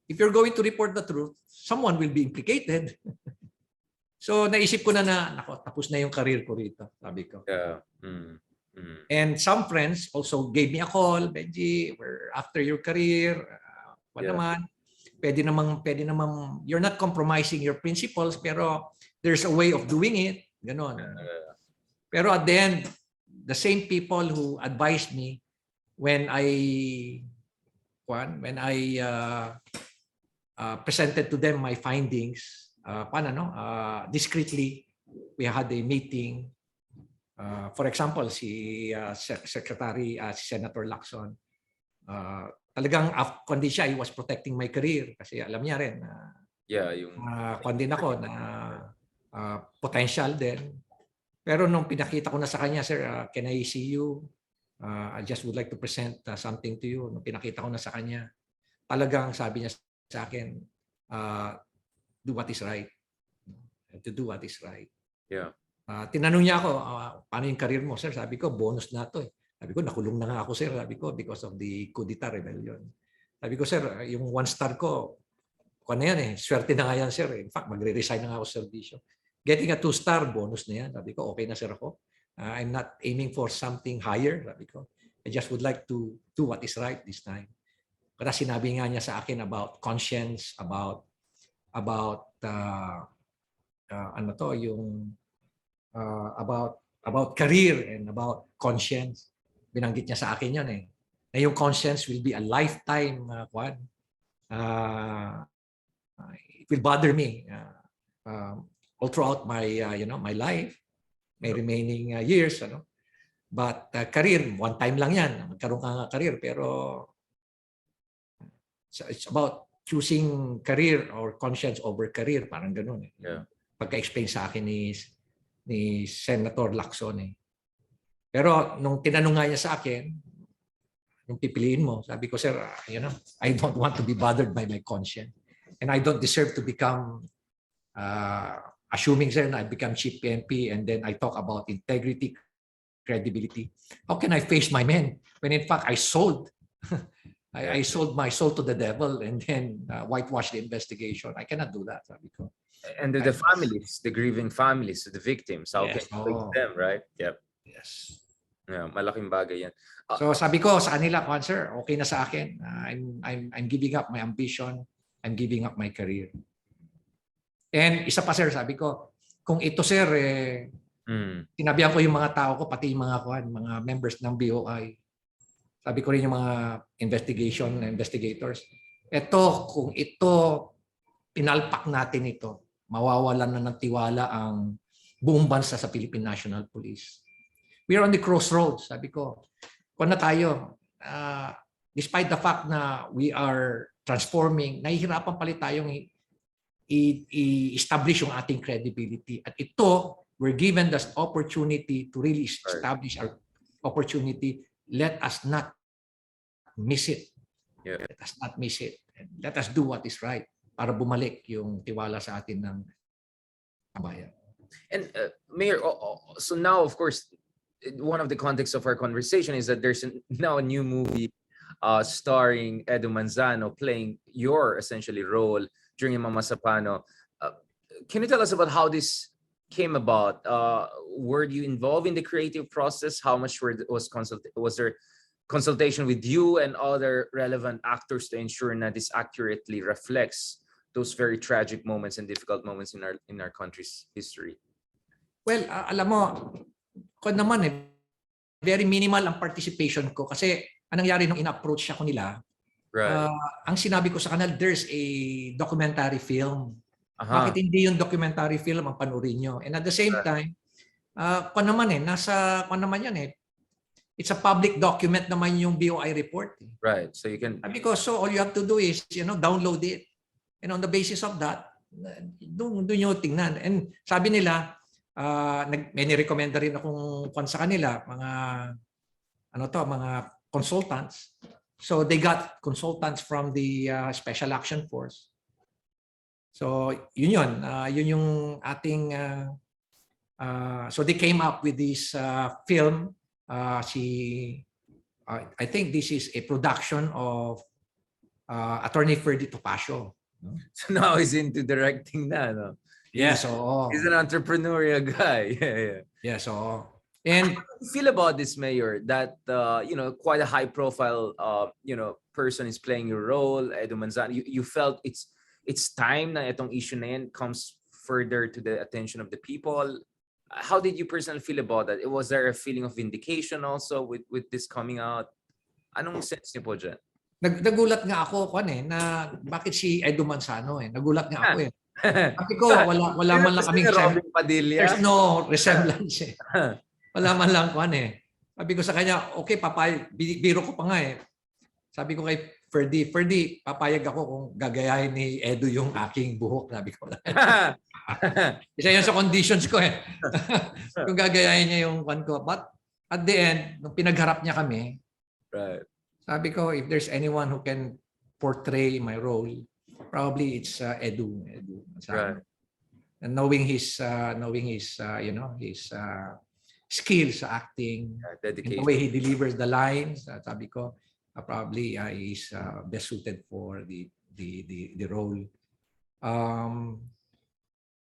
if you're going to report the truth, someone will be implicated. So naisip ko na tapos na yung career ko rito, sabi ko. Yeah. And some friends also gave me a call, Benji, we're after your career, naman, pwede namang, you're not compromising your principles, pero there's a way of doing it, ganon. Pero at the end, the same people who advised me when I presented to them my findings, discreetly, we had a meeting. For example, si Senator Lacson, talagang kundi siya, he was protecting my career kasi alam niya rin na kundi ako na potential din. Pero nung pinakita ko na sa kanya, sir, can I see you? I just would like to present something to you. Nung pinakita ko na sa kanya, talagang sabi niya sa akin, do what is right. To do what is right. Yeah. Tinanong niya ako, paano yung career mo? Sir, sabi ko, bonus na to eh. Sabi ko, nakulong na nga ako, sir. Sabi ko, because of the coup d'etat rebellion. Sabi ko, sir, yung 1-star ko, na yan eh. Swerte na nga yan, sir. In fact, magre-resign na nga ako sa servisyo. Getting a 2-star, bonus na yan. Sabi ko, okay na, sir, ako. I'm not aiming for something higher. Sabi ko, I just would like to do what is right this time. Kasi sinabi nga niya sa akin about conscience, about career and about conscience. Binanggit niya sa akin 'yan eh. Na yung conscience will be a lifetime it will bother me all throughout my my life, my remaining years, But career, one time lang 'yan. Magkaroon ka ng career pero it's about choosing career or conscience over career, parang ganun eh. Yeah. Pagka-explain sa akin ni Senator Lacson eh. Pero nung tinanong nga niya sa akin, nung pipiliin mo, sabi ko, sir, I don't want to be bothered by my conscience. And I don't deserve to become, assuming, sir, na I become chief PNP and then I talk about integrity, credibility. How can I face my men when in fact I sold I sold my soul to the devil and then whitewash the investigation? I cannot do that. Sabi ko. And the families, the grieving families, the victims, how can you fix them, right? Yep. Yes. Yeah, malaking bagay yan. So sabi ko sa kanila, sir, okay na sa akin. I'm giving up my ambition. I'm giving up my career. And isa pa, sir, sabi ko, kung ito, sir, sinabihan ko yung mga tao ko, pati yung mga members ng BOI. Sabi ko rin yung mga investigators. Kung ito, pinalpak natin ito, mawawalan na ng tiwala ang buong bansa sa Philippine National Police. We are on the crossroads, sabi ko. Kung na tayo, despite the fact na we are transforming, nahihirapan palit tayong i-establish yung ating credibility. At ito, we're given the opportunity to really establish our opportunity. Let us not miss it. Yeah. Let us not miss it. And let us do what is right para bumalik yung tiwala sa atin ng bayan. And Mayor, so now, of course, one of the contexts of our conversation is that there's now a new movie starring Edu Manzano playing your essentially role during Mama Sapano. Can you tell us about how this came about? Were you involved in the creative process? How much was there consultation with you and other relevant actors to ensure that this accurately reflects those very tragic moments and difficult moments in our country's history? Well, alam mo, ko naman very minimal ang participation ko kasi anong nangyari nung in-approach ako nila, right. Ang sinabi ko sa kanila, there's a documentary film. Bakit hindi yung documentary film ang panurin nyo? And at the same time, ko naman yan it's a public document naman yung BOI report. Right. So you can... Sabi ko, so all you have to do is, download it. And on the basis of that, doon nyo tingnan. And sabi nila, may nirecommend rin akong sa kanila, mga consultants. So they got consultants from the Special Action Force. So yun yung ating so they came up with this film. I think this is a production of Attorney Ferdy Topacio. So now he's into directing na, no? Yes, he's an entrepreneurial guy. Yeah, and how do you feel about this, Mayor? That quite a high-profile person is playing your role, Edu Manzano. You felt it's time na itong issue na yan comes further to the attention of the people. How did you personally feel about that? Was there a feeling of vindication also with this coming out? Anong sense niyo po dyan? Nagulat nga ako na bakit si Edu Manzano Nagulat nga ako Sabi ko, wala man lang kaming there's no resemblance Wala man lang Sabi ko sa kanya, okay, biro ko pa nga Sabi ko kay Ferdy, papayag ako kung gagayahin ni Edu yung aking buhok. Sabi ko. Isa yan sa conditions ko kung gagayahin niya yung one ko. But at the end, nung pinagharap niya kami, right. Sabi ko, if there's anyone who can portray my role, probably it's Edu. Right. And knowing his skills sa acting, dedication, and the way he delivers the lines, sabi ko, probably is best suited for the role.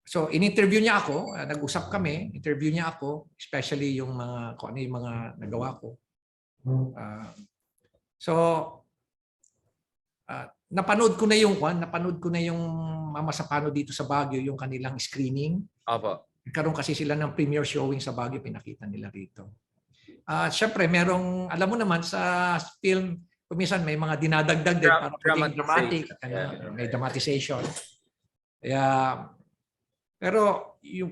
So in-interview niya ako, nag-usap kami, interview niya ako, especially yung kung ano yung mga nagawa ko. Napanood ko na yung Mama Sapano dito sa Baguio, yung kanilang screening. Opo. Nagkaroon kasi sila ng premiere showing sa Baguio, pinakita nila rito. Siyempre, alam mo naman sa film, minsan may mga dinadagdag din para paging dramatic. May dramatization. Pero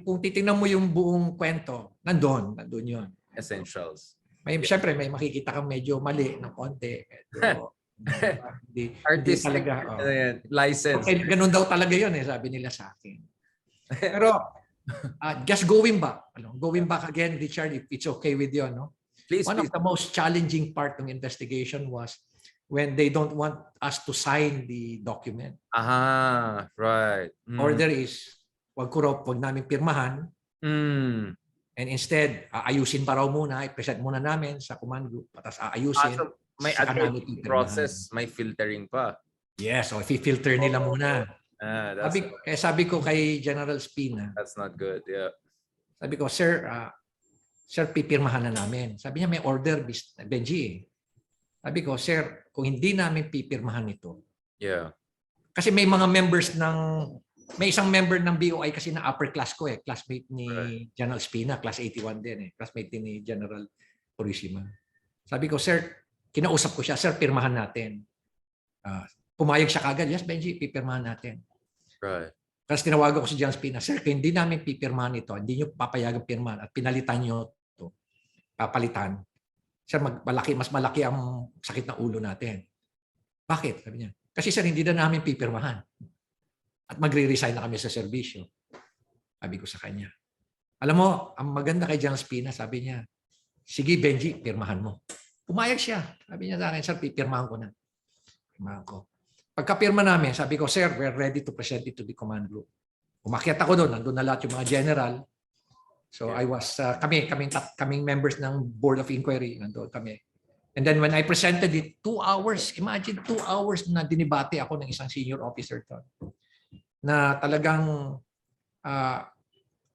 kung titingnan mo yung buong kwento, nandun yun. Essentials. Siyempre, may makikita kang medyo mali ng konti. Hindi Artistic talaga. license. Okay, ganun daw talaga yun sabi nila sa akin. Pero just going back again, Richard, if it's okay with you, no? Please, One please. of the most challenging part ng investigation was when they don't want us to sign the document. Right. Order is, wag namin pirmahan. And instead, ayusin pa raw muna, i-present muna namin sa command group, tapos aayusin. So may advertising process, may filtering pa. Yes, so i-filter nila muna. Sabi ko kay General Spina. That's not good, yeah. Sabi ko, sir, pipirmahan na namin. Sabi niya, may order, Benji. Sabi ko, sir, kung hindi namin pipirmahan ito. Yeah. Kasi may isang member ng BOI kasi na upper class ko classmate ni General Spina, class 81 din classmate din ni General Purisima. Sabi ko, sir, kinausap ko siya, sir, pirmahan natin. Pumayag siya kagad, yes, Benji, pipirmahan natin. Right. Kasi tinawagan ko si General Spina, sir, kung hindi namin pipirmahan ito, hindi nyo papayagang pirmahan at pinalitan nyo ito, papalitan, sir, mas malaki ang sakit ng ulo natin. Bakit? Sabi niya. Kasi sir, hindi na namin pipirmahan. At magre-resign na kami sa serbisyo. Sabi ko sa kanya. Alam mo, ang maganda kay General Spina, sabi niya, sige Benji, pirmahan mo. Pumayag siya. Sabi niya sa akin, sir, pipirmahan ko na. Pirmahan ko. Pagkapirma namin, sabi ko, sir, we're ready to present it to the command group. Umakyat ako doon. Nandun na lahat yung mga general. So I was, kaming members ng Board of Inquiry. Nandun kami. And then when I presented it, 2 hours, imagine 2 hours na dinibate ako ng isang senior officer to, na talagang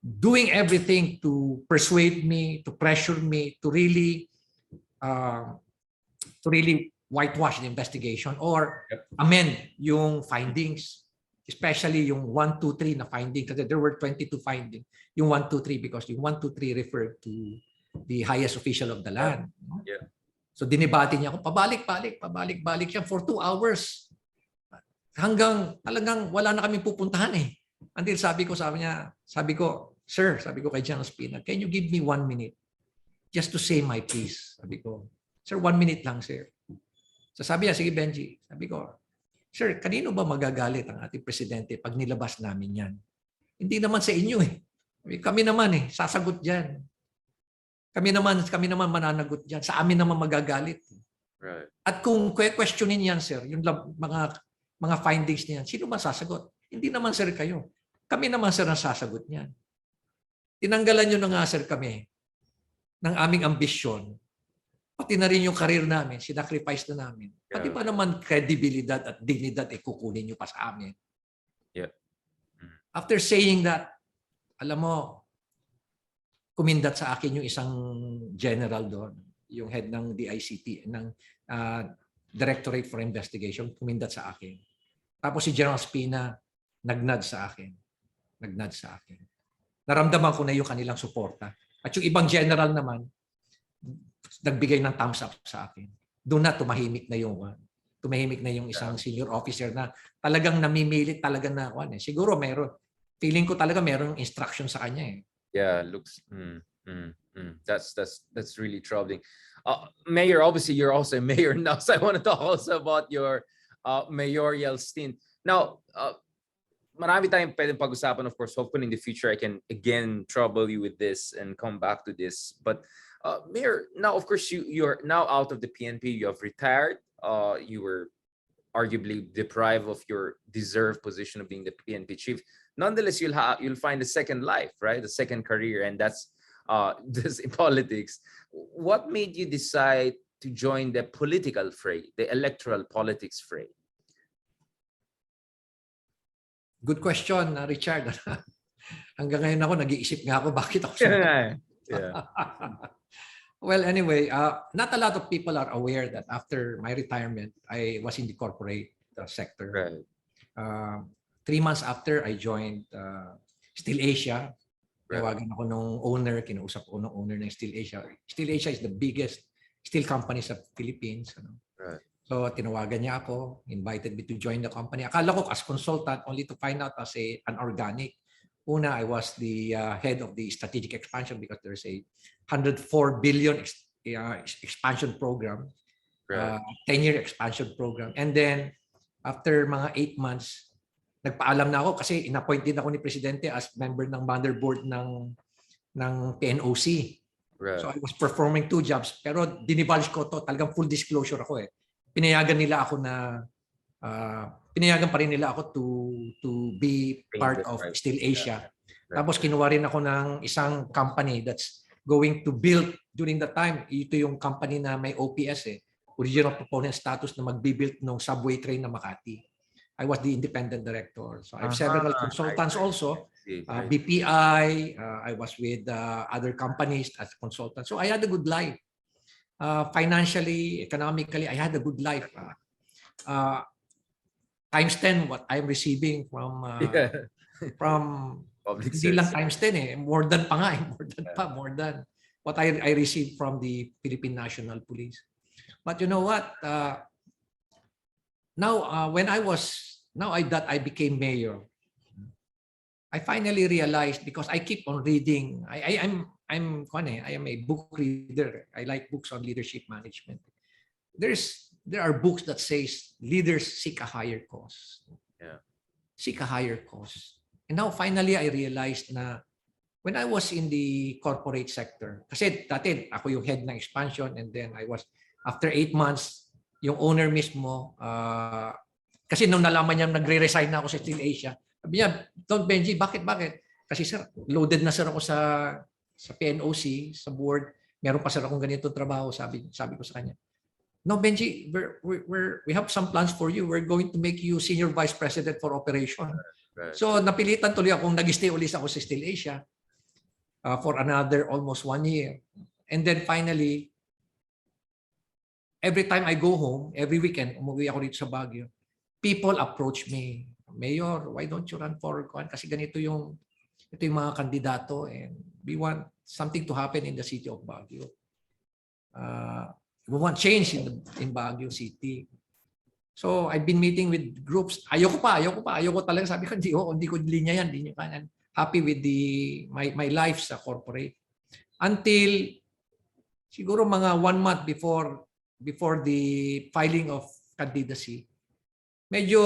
doing everything to persuade me, to pressure me, to really whitewash the investigation or amend yung findings, especially yung 1, 2, 3 na finding, kasi there were 22 findings. Yung 1, 2, 3 because yung 1, 2, 3 referred to the highest official of the land. Yeah. So dinibati niya ako, pabalik-balik siya for 2 hours. Hanggang talagang wala na kaming pupuntahan Until sabi ko, sir, sabi ko kay General Spina, can you give me 1 minute just to say my piece? Sabi ko, sir, 1 minute lang, sir. So sabi niya, sige Benji. Sabi ko, sir, kanino ba magagalit ang ating presidente pag nilabas namin yan? Hindi naman sa inyo Kami naman sasagot dyan. Kami naman mananagot dyan. Sa amin naman magagalit. Right. At kung questionin yan, sir, yung mga findings niyan, sino ba sasagot? Hindi naman, sir, kayo. Kami naman, sir, ang sasagot niyan. Tinanggalan nyo na nga, sir, kami ng aming ambisyon. Pati na rin yung career namin, sinacrifice na namin. Pati ba naman kredibilidad at dignidad kukunin nyo pa sa amin? Yeah. After saying that, alam mo, kumindat sa akin yung isang general doon, yung head ng DICT, ng Directorate for Investigation, kumindat sa akin. Tapos si General Spina, nagnad sa akin. Naramdaman ko na yung kanilang suporta. At yung ibang general naman, nagbigay ng thumbs up sa akin. Doon na tumahimik na yung isang senior officer na talagang namimilit talaga na siguro feeling ko talaga merong instruction sa kanya Yeah, looks that's really troubling. Mayor, obviously you're also a mayor now, so I want to talk also about your mayoral stint. Now, marami tayong pwedeng pag-usapan, of course. Hopefully in the future I can again trouble you with this and come back to this. But Mayor, now of course you're now out of the PNP. You have retired. You were arguably deprived of your deserved position of being the PNP chief. Nonetheless, you'll find a second life, right? The second career, and that's this in politics. What made you decide to join the political fray, the electoral politics fray? Good question, Richard. Hanggang ngayon ako nag-iisip nga ako bakit ako Yeah. Well, anyway, not a lot of people are aware that after my retirement, I was in the corporate sector. Right. 3 months after I joined Steel Asia, tawagan ako nung owner, kinausap ko nung owner ng Steel Asia. Steel Asia is the biggest steel company sa Philippines. Right. So tinawagan niya ako, invited me to join the company. Akala ko as consultant, only to find out as an organic. Una, I was the head of the strategic expansion because there's a 104 billion expansion program Right. 10-year expansion program. And then, after mga 8 months, nagpaalam na ako kasi inappoint din ako ni Presidente as member ng motherboard ng PNOC. Right. So I was performing 2 jobs pero dinivulge ko to, talagang full disclosure ako eh. Pinayagan pa rin nila ako to be part of Still Asia. Tapos kinuha rin ako ng isang company that's going to build during the time. Ito yung company na may OPS eh, original proponent status na magbibuild ng subway train na Makati. I was the independent director. So I have several consultants also. BPI, I was with other companies as consultant. So I had a good life. Financially, economically, I had a good life. Times 10 what I'm receiving from Public hindi lang service. times 10 eh. More than pa nga eh. More than what I received from the Philippine National Police. But you know what? Now that I became mayor, I finally realized because I keep on reading. I am a book reader. I like books on leadership management. There are books that says leaders seek a higher cause. Yeah. Seek a higher cause. And now finally I realized na when I was in the corporate sector, kasi dati ako yung head ng expansion and then I was after 8 months yung owner mismo kasi nung nalaman niya nagre-resign na ako sa Still Asia, sabi niya, Don Benji, bakit? Kasi sir, loaded na sir ako sa PNOC, sa board. Meron pa sir akong ganitong trabaho, sabi ko sa kanya. No, Benji, we have some plans for you. We're going to make you Senior Vice President for Operation. Right. So napilitan tuloy akong nag-stay ulit ako sa Still Asia for another almost 1 year. And then finally, every time I go home, every weekend, umuwi ako dito sa Baguio, people approach me, Mayor, why don't you run for kasi ito yung mga kandidato and we want something to happen in the city of Baguio. We want change in Baguio City. So I've been meeting with groups. Ayoko talaga. Sabi ko, hindi ko linya yan. Happy with my life sa corporate. Until siguro mga 1 month before the filing of candidacy, medyo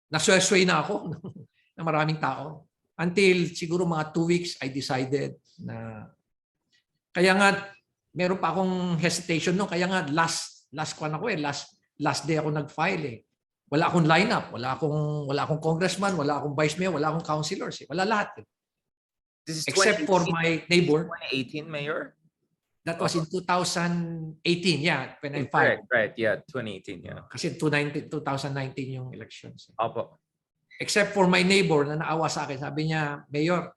naswesway na ako ng maraming tao. Until siguro mga 2 weeks, I decided na kaya nga meron pa akong hesitation no. Kaya nga last day ako nag-file eh. Wala akong lineup, wala akong congressman, wala akong vice mayor, wala akong councilors eh. Wala lahat eh. This is Except for my neighbor. 2018, Mayor? That was in 2018, yeah, when I filed. Right, yeah, 2018, yeah. Kasi 2019 yung elections. Opo. Except for my neighbor na naawa sa akin, sabi niya, Mayor,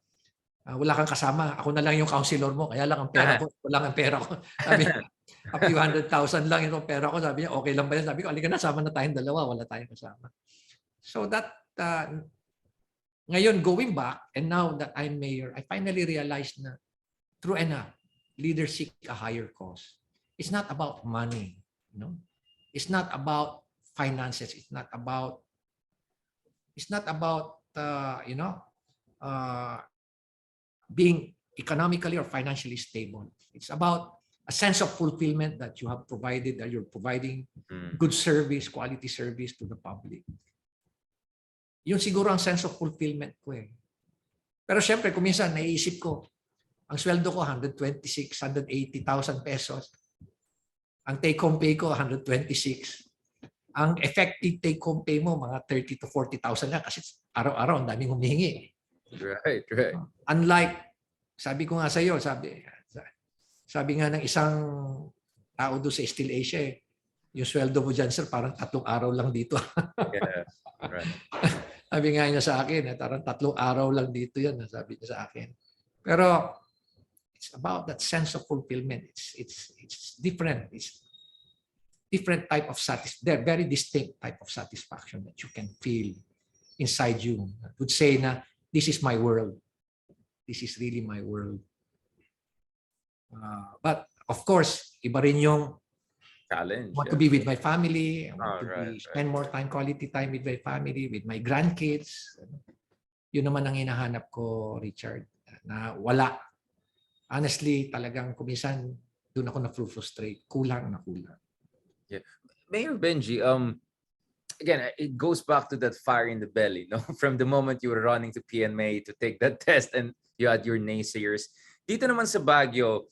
wala kang kasama. Ako na lang yung councilor mo. Kaya lang ang pera ko. Wala ang pera ko. Sabi niya, a few 100,000 lang yung pera ko. Sabi niya, okay lang ba yan? Sabi ko, alika na, sama na tayong dalawa. Wala tayong kasama. So that, ngayon going back, and now that I'm mayor, I finally realized na, true enough, leaders seek a higher cause. It's not about money. It's not about finances. It's not about being economically or financially stable. It's about a sense of fulfillment that you have provided, that you're providing good service, quality service to the public. Yun siguro ang sense of fulfillment ko eh. Pero syempre, kung minsan naiisip ko, ang sweldo ko 126, 180,000 pesos. Ang take-home pay ko 126. Ang effective take-home pay mo mga 30 to 40,000 lang kasi araw-araw ang daming humihingi. Right. Unlike, sabi ko nga sa iyo, sabi nga ng isang tao doon sa Still Asia, yung sweldo mo dyan, sir, parang 3 araw lang dito. Yeah, right. Sabi nga niya sa akin, parang 3 araw lang dito yan, sabi niya sa akin. Pero it's about that sense of fulfillment. It's different. It's different type of they're very distinct type of satisfaction that you can feel inside you. I would say na this is my world. This is really my world. But of course, iba rin yung Challenge. I want to be with my family. I want Right. spend more quality time with my family, with my grandkids. Yun naman ang hinahanap ko, Richard, na wala. Honestly, talagang kumisan doon ako na-frustrate. Kulang na kulang. Mayor Benji, again, it goes back to that fire in the belly, no? From the moment you were running to PMA to take that test and you had your naysayers. Dito naman sa Baguio,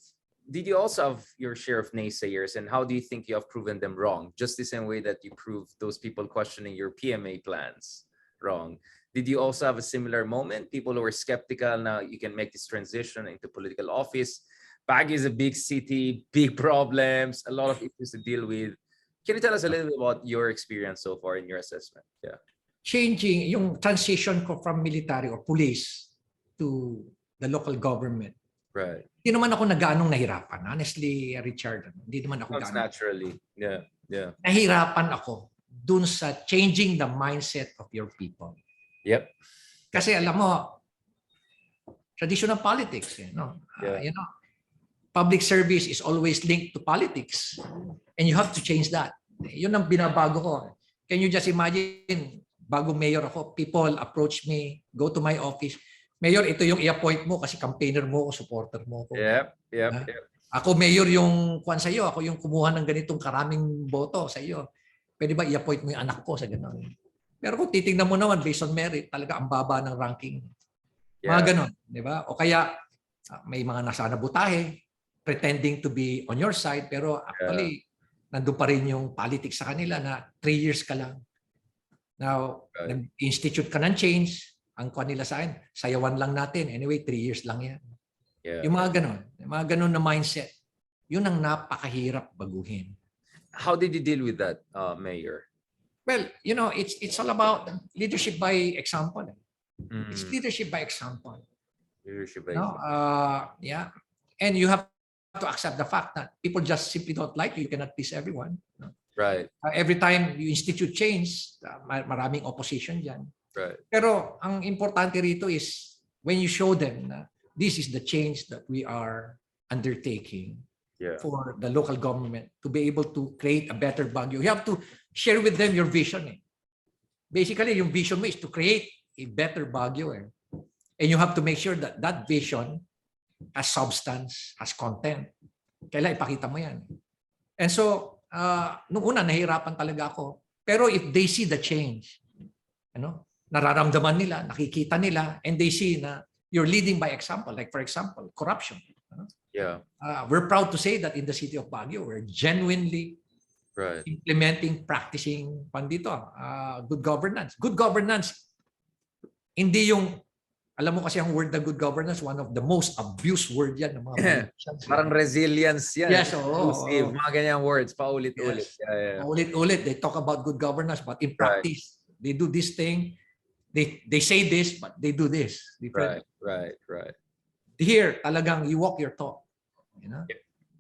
did you also have your share of naysayers, and how do you think you have proven them wrong? Just the same way that you proved those people questioning your PMA plans wrong. Did you also have a similar moment? People who were skeptical now you can make this transition into political office. Baguio is a big city, big problems, a lot of issues to deal with. Can you tell us a little bit about your experience so far in your assessment? Yeah. Changing yung transition ko from military or police to the local government. Right. Hindi naman ako nagaanong nahirapan. Honestly, Richard, hindi naman ako Comes naturally. Yeah. Yeah. Nahirapan ako dun sa changing the mindset of your people. Yep. Kasi alam mo, traditional politics, no? Yeah. You know, public service is always linked to politics. And you have to change that. Yun ang binabago ko. Can you just imagine, bago mayor ako, people approach me, go to my office, Mayor, ito yung i-appoint mo kasi campaigner mo ako, supporter mo ako. Yep. Ako, Mayor, yung kuwan sa iyo, ako yung kumuha ng ganitong karaming boto sa iyo. Pwede ba i-appoint mo yung anak ko sa gano'n? Pero kung titingnan mo naman, based on merit, talaga ang baba ng ranking. Mga gano'n, di ba? O kaya, may mga nasa nabutahe, pretending to be on your side, pero actually, nandun pa rin yung politics sa kanila na 3 years ka lang. Now, nag-institute ka ng change, ang kuha nila sa akin, sayawan lang natin. Anyway, 3 years lang yan. Yeah. Yung mga ganon na mindset, yun ang napakahirap baguhin. How did you deal with that, Mayor? Well, you know, it's all about leadership by example. It's leadership by example. Leadership by example. Yeah. And you have to accept the fact that people just simply don't like you. You cannot please everyone. No? Right. Every time you institute change, maraming opposition dyan. Right. Pero ang importante rito is when you show them na this is the change that we are undertaking for the local government to be able to create a better Baguio. You have to share with them your vision. Basically, yung vision mo is to create a better Baguio. And you have to make sure that that vision has substance, has content. Kailangan ipakita mo yan. And so, nung una, nahihirapan talaga ako. Pero if they see the change, nararamdaman nila, nakikita nila, and they see na you're leading by example. Like for example, corruption. We're proud to say that in the city of Baguio, we're genuinely implementing, practicing good governance. Good governance, hindi yung, alam mo kasi ang word na good governance, one of the most abused word yan ng mga parang resilience yan. Yes, mga ganyang words, paulit-ulit. Yes. Paulit-ulit, they talk about good governance, but in practice, they do this thing, they say this, but they do this. Right. Here, talagang you walk your talk.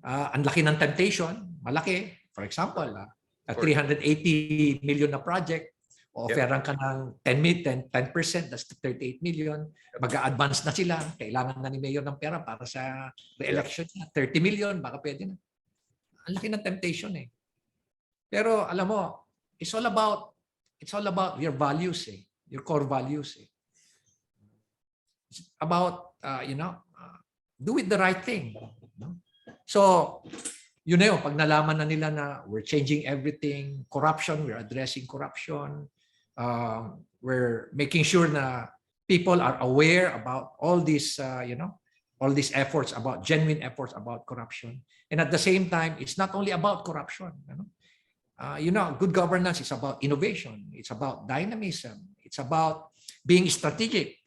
Ang laki ng temptation, malaki. For example, a 380 million na project, offeran ka ng 10%, that's 38 million. Mag-a-advance na sila. Kailangan na ni Mayor ng pera para sa re-election niya. 30 million, baka pwede na. Ang laki ng temptation Pero alam mo, it's all about your values your core values It's about do it the right thing. So, yun na yun, pag nalaman na nila na we're changing everything, corruption, we're addressing corruption, we're making sure na people are aware about all these, all these efforts about genuine efforts about corruption. And at the same time, it's not only about corruption. Good governance is about innovation. It's about dynamism. It's about being strategic.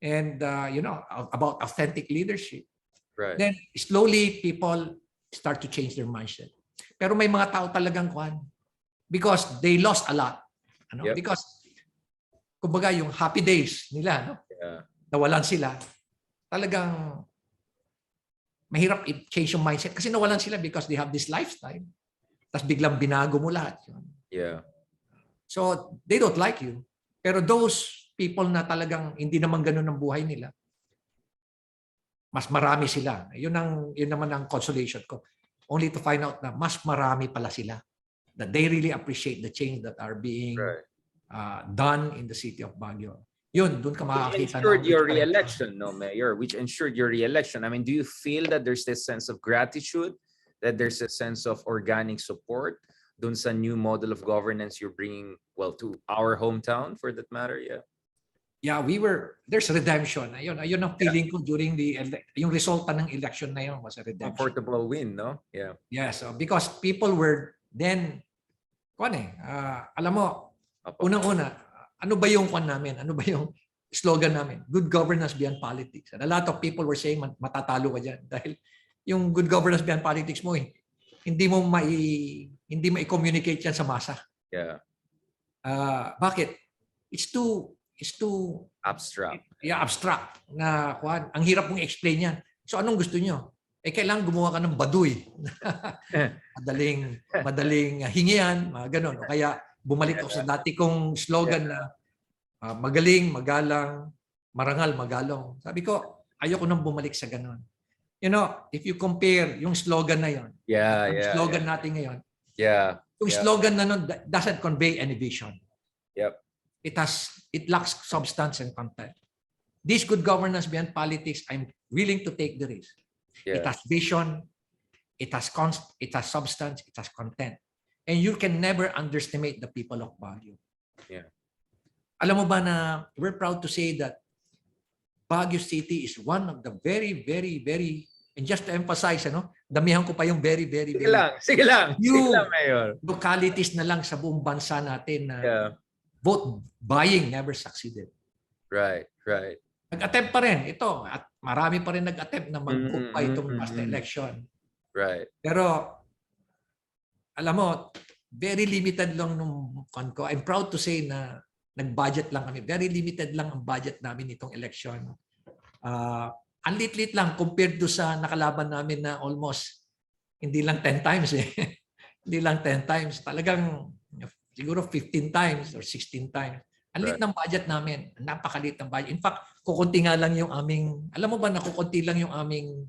And about authentic leadership. Right. Then slowly people start to change their mindset. Pero may mga tao talagang because they lost a lot. Because kumbaga yung happy days nila, nawalan sila. Talagang mahirap i-change yung mindset kasi nawalan sila because they have this lifestyle. Tapos biglang binago mo lahat. So they don't like you. Pero those people na talagang hindi naman ganun ang buhay nila, mas marami sila. Yun naman ang consolation ko. Only to find out na mas marami pala sila. That they really appreciate the change that are being done in the city of Baguio. Yun, doon ka Which makakita ensured ng your diferensya. re-election, no, Mayor? Which ensured your re-election. I mean, do you feel that there's this sense of gratitude, that there's a sense of organic support dun sa new model of governance you're bringing, well, to our hometown for that matter? Yeah. Yeah, there's redemption. Ayun ang feeling ko during yung resulta ng election na yun was a redemption. Comfortable win, no? Yeah. Yeah, so because people were then, alam mo, unang-una, ano ba yung namin? Ano ba yung slogan namin? Good governance beyond politics. And a lot of people were saying matatalo ka dyan dahil yung good governance beyond politics mo hindi mo mai-communicate yan sa masa. Yeah. Bakit? It's too Abstract. Yeah, abstract na ang hirap mong explain yan. So anong gusto nyo? Kailangan gumawa ka ng baduy. madaling hingian, mga ganun. Kaya bumalik ako sa dati kong slogan na magaling, magalang, marangal, magalong. Sabi ko, ayoko nang bumalik sa ganun. You know, if you compare yung slogan na yon, slogan natin ngayon, yung slogan na nun doesn't convey any vision. Yep. It lacks substance and content. This good governance beyond politics, I'm willing to take the risk. Yeah. It has vision, it has substance, it has content. And you can never underestimate the people of Baguio. Yeah. Alam mo ba na we're proud to say that Baguio City is one of the very, very, very, and just to emphasize, damihan ko pa yung very, very, Sige lang, Mayor. Localities na lang sa buong bansa natin na vote buying never succeeded. Right. Nag-attempt pa rin ito at marami pa rin nag-attempt na mag-vote pa itong past election. Right. Pero alam mo, very limited lang nung ko. I'm proud to say na nag-budget lang kami. Very limited lang ang budget namin itong election. Ang lit-lit lang compared to sa nakalaban namin na almost hindi lang 10 times eh. Hindi lang 10 times. Talagang siguro 15 times or 16 times. Ang lit ng budget namin. Napakalit ng budget. In fact, kukunti nga lang yung aming, alam mo ba na kukunti lang yung aming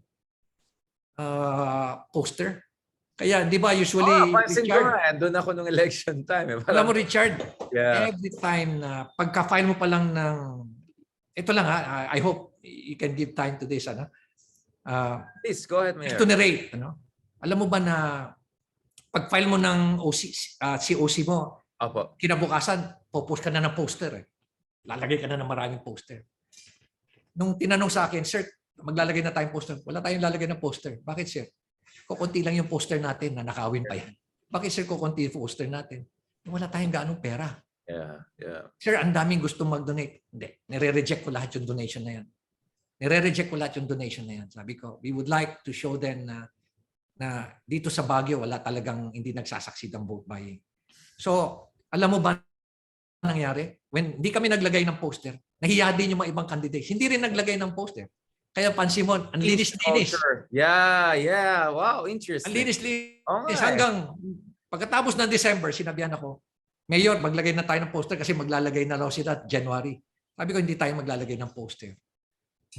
poster? Kaya, di ba, usually, Richard, doon ako nung election time. Alam mo, Richard, every time na pagka-file mo pa lang ng, ito lang I hope you can give time to this, please, go ahead, Mayor. To narrate, Alam mo ba na pag-file mo ng COC mo, kinabukasan, popost ka na ng poster. Lalagay ka na ng maraming poster. Nung tinanong sa akin, sir, maglalagay na tayong poster. Wala tayong lalagay ng poster. Bakit, sir? Kukunti lang yung poster natin na nakawin pa yan. Bakit, sir, kukunti yung poster natin? Wala tayong gaanong pera. Yeah. Sir, ang daming gusto mag-donate. Hindi. Nire-reject ko lahat yung donation na yan. Sabi ko, we would like to show them na dito sa Baguio, wala talagang hindi nagsasucceed ang vote buying. So, alam mo ba nangyari? When hindi kami naglagay ng poster, nahiya din yung mga ibang candidates. Hindi rin naglagay ng poster. Kaya pansin mo, ang linis-linis. Yeah. Wow, interesting. Ang linis-linis. Hanggang pagkatapos ng December, sinabihan ako, Mayor, maglagay na tayo ng poster kasi maglalagay na raw sila January. Sabi ko, hindi tayo maglalagay ng poster.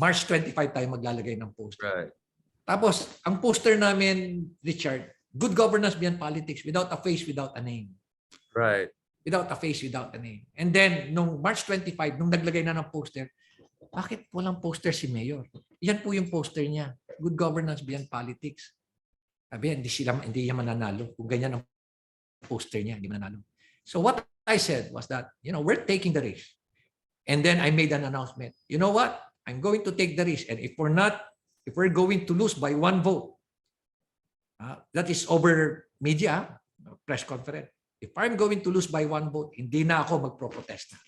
March 25 tayo maglalagay ng poster. Right. Tapos, ang poster namin, Richard, good governance beyond politics, without a face, without a name. Right. Without a face, without a name. And then, nung March 25, nung naglagay na ng poster, bakit walang poster si Mayor? Yan po yung poster niya. Good governance beyond politics. Sabi, hindi niya mananalo. Kung ganyan ang poster niya, hindi mananalo. So what I said was that, we're taking the risk. And then I made an announcement. You know what? I'm going to take the risk. And if we're going to lose by one vote, that is over media, press conference. If I'm going to lose by one vote, hindi na ako magpro-protesta.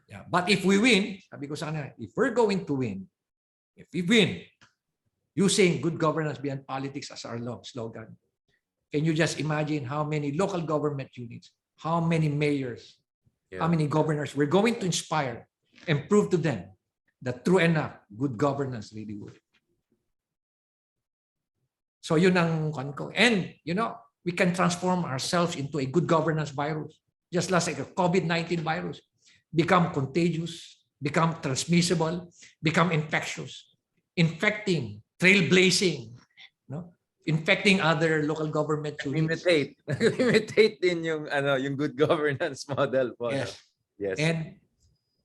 Yeah. But if we win, sabi ko sa kanila, if we win, using good governance beyond politics as our slogan, can you just imagine how many local government units, how many mayors, how many governors we're going to inspire and prove to them that true enough, good governance really would. So yun ang ko. And, we can transform ourselves into a good governance virus, just like a COVID-19 virus. Become contagious, become transmissible, become infectious, infecting, trailblazing, infecting other local government units. Imitate din yung good governance model po. Yes. Yes. And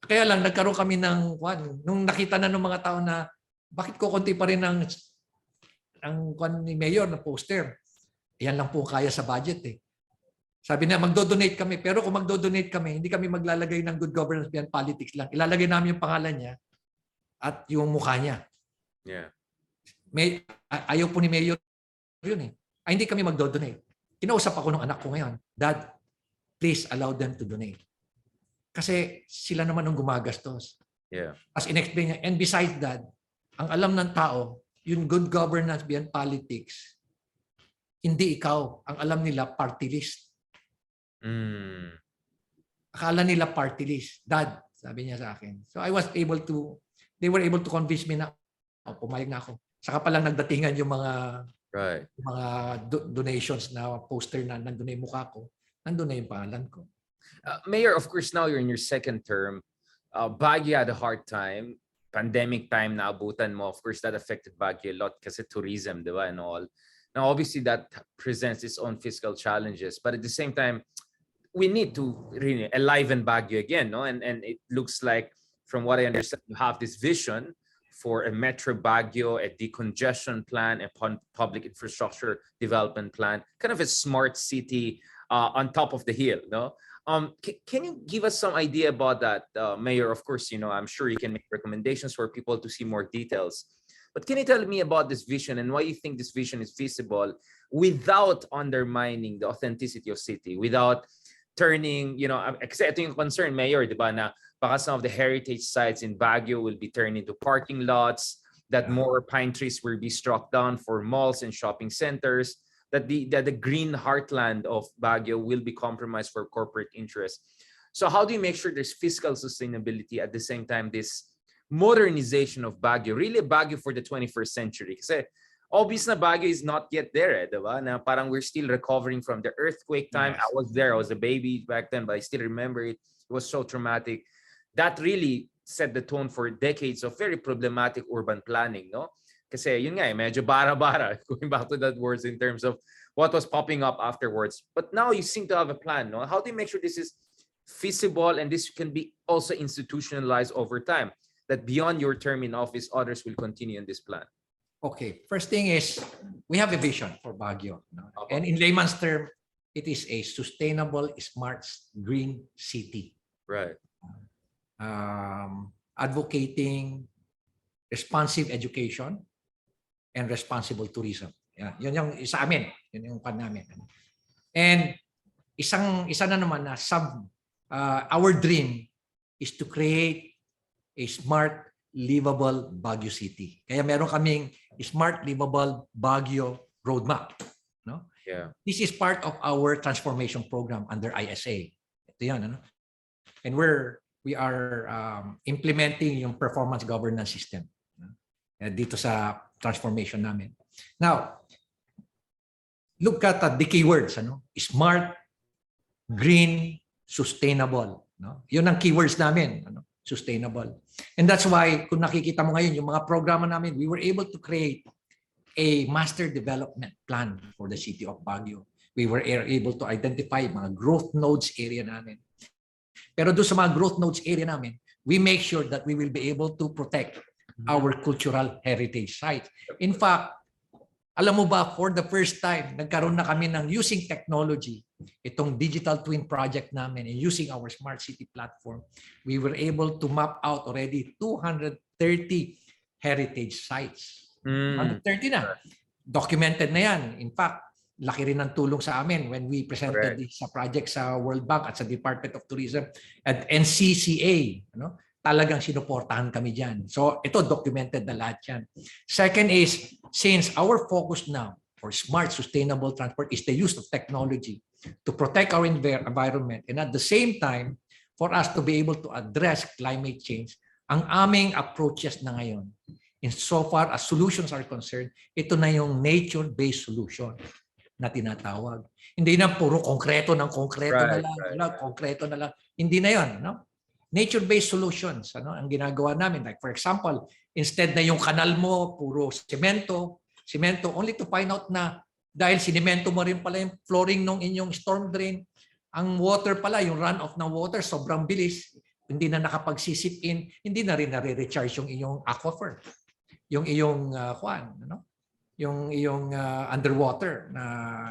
Kaya lang, nagkaroon kami ng, nung nakita na ng mga tao na, bakit ko konti pa rin ang ni Mayor na poster? Yan lang po kaya sa budget eh. Sabi na, magdo-donate kami. Pero kung magdo-donate kami, hindi kami maglalagay ng good governance beyond politics lang. Ilalagay namin yung pangalan niya at yung mukha niya. Yeah. Ayaw po ni Mayor yun eh. Hindi kami magdo-donate. Kinausap ako ng anak ko ngayon, Dad, please allow them to donate. Kasi sila naman ang gumagastos. Yeah. As in-explain niya. And besides that, ang alam ng tao, yung good governance beyond politics, hindi ikaw. Ang alam nila, party list. Akala nila party list. Dad, sabi niya sa akin. So I was able to, they were able to convince me na, pumayag na ako. Saka palang nagdatingan yung mga donations na poster na nandun na yung mukha ko, nandun na yung pangalan ko. Mayor, of course, now you're in your second term. Baguio had a hard time. Pandemic time na abutan mo. Of course, that affected Baguio a lot kasi tourism, di ba, and all. Now, obviously, that presents its own fiscal challenges. But at the same time, we need to really enliven Baguio again, no? And it looks like, from what I understand, you have this vision for a Metro Baguio, a decongestion plan, a public infrastructure development plan, kind of a smart city on top of the hill, no? Can you give us some idea about that, Mayor? Of course, I'm sure you can make recommendations for people to see more details. But can you tell me about this vision and why you think this vision is feasible without undermining the authenticity of city, without turning, kasi ito yung concern, Mayor, di ba, na baka some of the heritage sites in Baguio will be turned into parking lots, that more pine trees will be struck down for malls and shopping centers, that the green heartland of Baguio will be compromised for corporate interests. So how do you make sure there's fiscal sustainability at the same time, this modernization of Baguio, really Baguio for the 21st century? Kasi obvious na Baguio is not yet there, diba? Na parang we're still recovering from the earthquake time. Yes. I was there, I was a baby back then, but I still remember it. It was so traumatic. That really set the tone for decades of very problematic urban planning, no? Kasi yun nga, medyo bara-bara, going back to that words in terms of what was popping up afterwards. But now you seem to have a plan, no? How do you make sure this is feasible and this can be also institutionalized over time? That beyond your term in office, others will continue in this plan? Okay, first thing is, we have a vision for Baguio. No? Okay. And in layman's term, it is a sustainable, smart, green city. Right. Advocating responsive education and responsible tourism. Yeah, yun yung isa amin, yun yung pan namin. And isa na naman na our dream is to create a smart, livable Baguio City. Kaya meron kaming smart, livable Baguio roadmap, no? Yeah. This is part of our transformation program under ISA. Ito 'yan, ano? And we are implementing yung performance governance system dito sa transformation namin. Now, look at the keywords, ano? Smart, green, sustainable, no? 'Yun ang keywords namin, ano? Sustainable. And that's why kung nakikita mo ngayon yung mga programa namin, we were able to create a master development plan for the city of Baguio. We were able to identify mga growth nodes area namin. Pero doon sa mga growth nodes area namin, we make sure that we will be able to protect our cultural heritage sites. In fact, alam mo ba, for the first time, nagkaroon na kami ng using technology, itong digital twin project namin, and using our smart city platform, we were able to map out already 230 heritage sites. 130 na. Documented na yan. In fact, laki rin ng tulong sa amin when we presented this sa project sa World Bank at sa Department of Tourism at NCCA. Ano? Talagang sinuportahan kami dyan. So ito, documented na lahat yan. Second is, since our focus now for smart, sustainable transport is the use of technology to protect our environment and at the same time, for us to be able to address climate change, ang aming approaches na ngayon, insofar as solutions are concerned, ito na yung nature-based solution na tinatawag. Hindi na puro konkreto ng konkreto na lang, konkreto na lang. Hindi na yun, no? Nature-based solutions, ano, ang ginagawa namin. Like for example, instead na yung kanal mo, puro semento, only to find out na dahil sinemento mo rin pala yung flooring ng inyong storm drain, ang water pala, yung runoff ng water, sobrang bilis. hindi na nakapagsisip in, hindi na rin nare-recharge yung iyong aquifer, yung iyong ano? Yung iyong underwater na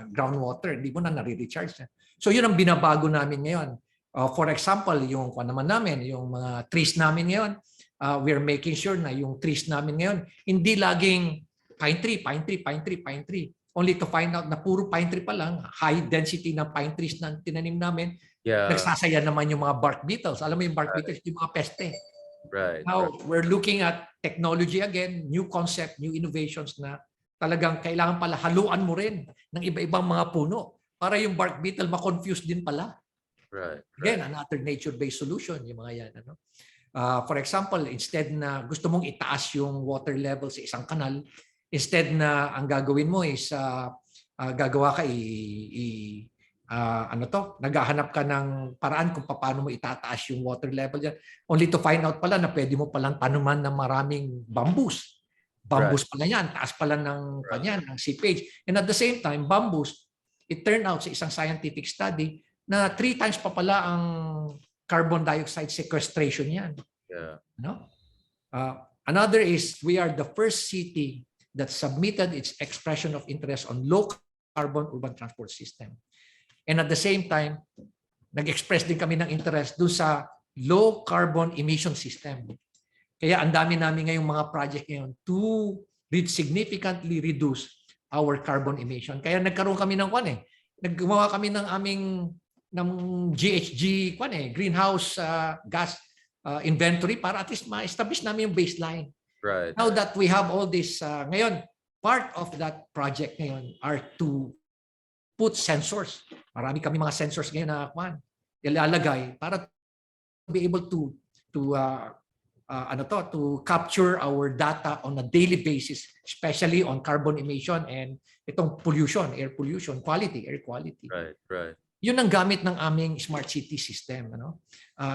groundwater, hindi mo na nare-recharge. So yun ang binabago namin ngayon. For example, yung naman namin, yung mga trees namin ngayon, we're making sure na yung trees namin ngayon, hindi laging pine tree, pine tree, pine tree, pine tree. Only to find out na puro pine tree pa lang, high density ng pine trees na tinanim namin, nagsasaya naman yung mga bark beetles. Alam mo yung bark beetles, yung mga peste. Now, we're looking at technology again, new concept, new innovations na talagang kailangan pala haluan mo rin ng iba-ibang mga puno para yung bark beetle ma-confuse din pala. Again, another nature-based solution, yung mga yan. Ano? For example, instead na gusto mong itaas yung water level sa isang kanal, instead na ang gagawin mo is gagawa ka naghahanap ka ng paraan kung paano mo itataas yung water level dyan, only to find out pala na pwede mo palang tanuman ng maraming bamboos. Bamboos pala yan, taas pala ng kanyan, ng seepage. And at the same time, bamboos, it turned out sa isang scientific study na 3 times pa pala ang carbon dioxide sequestration yan. No? Another is, we are the first city that submitted its expression of interest on low carbon urban transport system. And at the same time, nag-express din kami ng interest doon sa low carbon emission system. Kaya ang dami namin ngayong mga project ngayon to significantly reduce our carbon emission. Kaya nagkaroon kami ng naggumawa kami ng aming GHG greenhouse gas inventory para at least ma-establish namin yung baseline. Now that we have all this, ngayon, part of that project ngayon are to put sensors. Marami kami mga sensors ngayon na ilalagay para be able to capture our data on a daily basis, especially on carbon emission and itong pollution, air pollution, air quality. Yun ang gamit ng aming smart city system.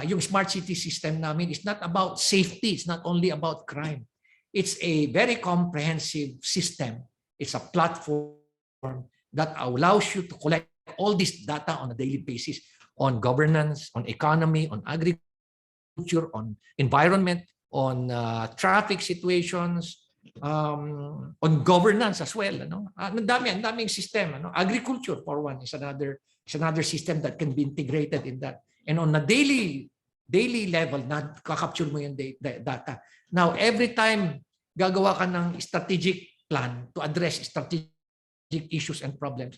Yung smart city system namin is not about safety, it's not only about crime. It's a very comprehensive system. It's a platform that allows you to collect all this data on a daily basis on governance, on economy, on agriculture, on environment, on traffic situations, on governance as well. Ang daming system. Agriculture, for one, is another system that can be integrated in that. And on a daily level, nakakapture mo yung data. Now, every time gagawa ka ng strategic plan to address strategic issues and problems,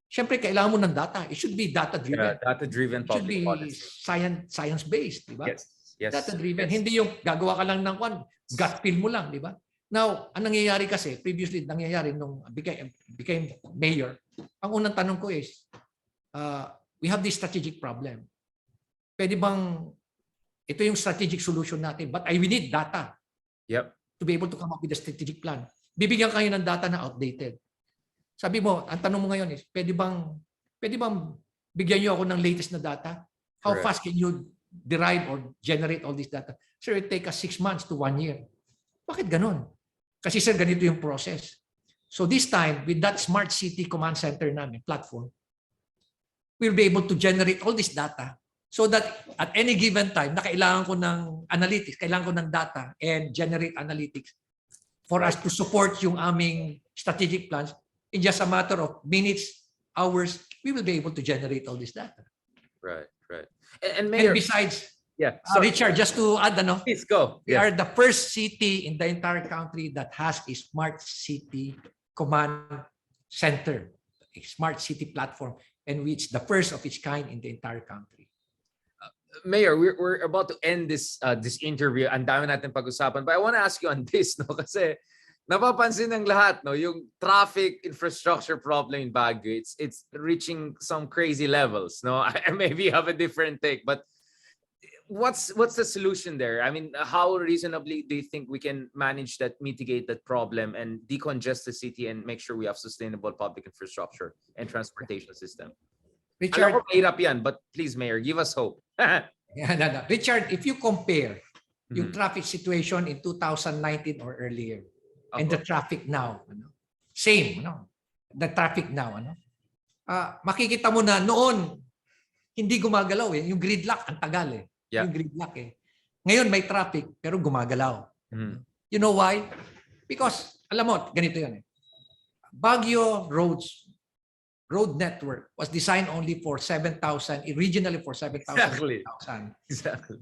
syempre, kailangan mo ng data. It should be data-driven. Data-driven public policy. Science-based, di ba? Yes. Data-driven. Hindi yung gagawa ka lang ng gut feel mo lang, di ba? Now, ang nangyayari kasi, previously nangyayari nung became mayor, ang unang tanong ko is, we have this strategic problem. Pwede bang, ito yung strategic solution natin, but we need data to be able to come up with a strategic plan. Bibigyan kayo ng data na outdated. Sabi mo, ang tanong mo ngayon is, pwede bang bigyan nyo ako ng latest na data? How fast can you derive or generate all this data? Sir, it take us 6 months to 1 year. Bakit ganun? Kasi sir, ganito yung process. So this time, with that smart city command center namin, platform, we'll be able to generate all this data so that at any given time, na kailangan ko ng analytics, kailangan ko ng data and generate analytics for us to support yung aming strategic plans. In just a matter of minutes, hours, we will be able to generate all this data. Right. And Mayor, besides, sorry. Richard, just to add, please go. We are the first city in the entire country that has a smart city command center, a smart city platform, and which the first of its kind in the entire country. Mayor, we're about to end this interview. Ang dami natin pag-usapan, but I want to ask you on this, kasi napapansin ng lahat, yung traffic infrastructure problem in Baguio, it's reaching some crazy levels. I maybe have a different take, but what's the solution there? I mean, how reasonably do you think we can mitigate that problem and decongest the city and make sure we have sustainable public infrastructure and transportation system? Richard, mahirap yan, but please, Mayor, give us hope. Richard, if you compare yung traffic situation in 2019 or earlier and the traffic now, same, the traffic now, makikita mo na noon hindi gumagalaw yung gridlock ang tagal Yeah. Yung gridlock eh. Ngayon may traffic pero gumagalaw. Mhm. You know why? Because, alam mo, ganito yan eh. Baguio road network was designed only for 7,000, originally for 7,000 Exactly. Exactly.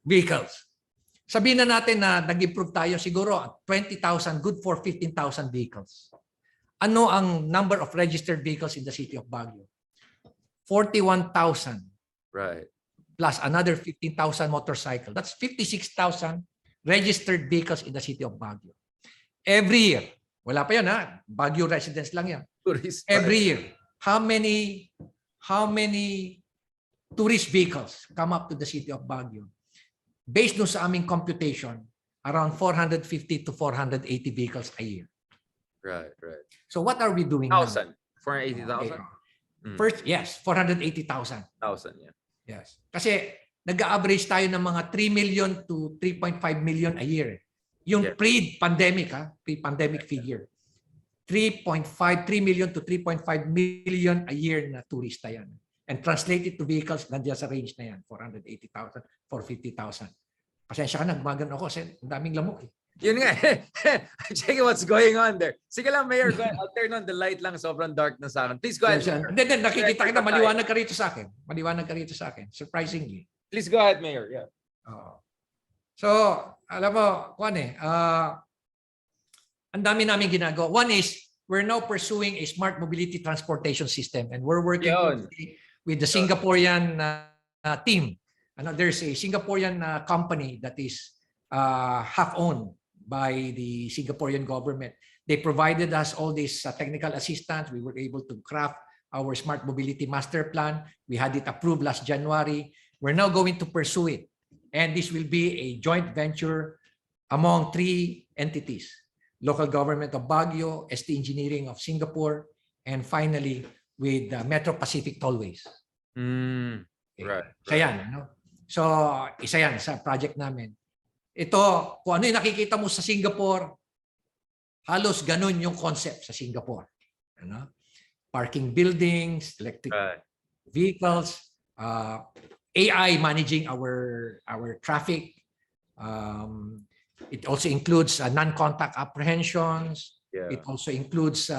vehicles. Sabihin na natin na nag-improve tayo siguro 20,000, good for 15,000 vehicles. Ano ang number of registered vehicles in the city of Baguio? 41,000 Right. plus another 15,000 motorcycle. That's 56,000 registered vehicles in the city of Baguio. Every year, wala pa yun ha, Baguio residents lang yan. Tourist Every year, how many tourist vehicles come up to the city of Baguio? Based dun sa aming computation, around 450 to 480 vehicles a year. Right. So what are we doing now? 480,000? First, yes, 480,000. 1,000, yeah. Yes. Kasi nag-average tayo ng mga 3 million to 3.5 million a year. Yung Yeah. pre-pandemic figure. 3 million to 3.5 million a year na turista yan. And translated to vehicles, nandiyan sa range na yan, 480,000, 450,000. Pasensya ka na, gumagan ako kasi ang daming lamok eh. Yun nga. Check what's going on there. Sige lang, Mayor. Go ahead. I'll turn on the light lang. Sobrang dark na sa akin. Please go ahead. Mayor. Hindi, nakikita kita, maliwanag ka rito sa akin. Maliwanag ka rito sa akin. Surprisingly. Please go ahead, Mayor. Yeah. So, alam mo, ang dami namin ginagawa. One is, we're now pursuing a smart mobility transportation system and we're working with the Singaporean team. There's a Singaporean company that is half-owned by the Singaporean government. They provided us all this technical assistance. We were able to craft our smart mobility master plan. We had it approved last January. We're now going to pursue it. And this will be a joint venture among 3 entities. Local government of Baguio, ST Engineering of Singapore, and finally with Metro Pacific Tollways. Right. Isa yan, So, isa yan sa project namin. Ito, kung ano yung nakikita mo sa Singapore, halos ganun yung concept sa Singapore. Parking buildings, electric vehicles, AI managing our traffic. It also includes non-contact apprehensions. Yeah. It also includes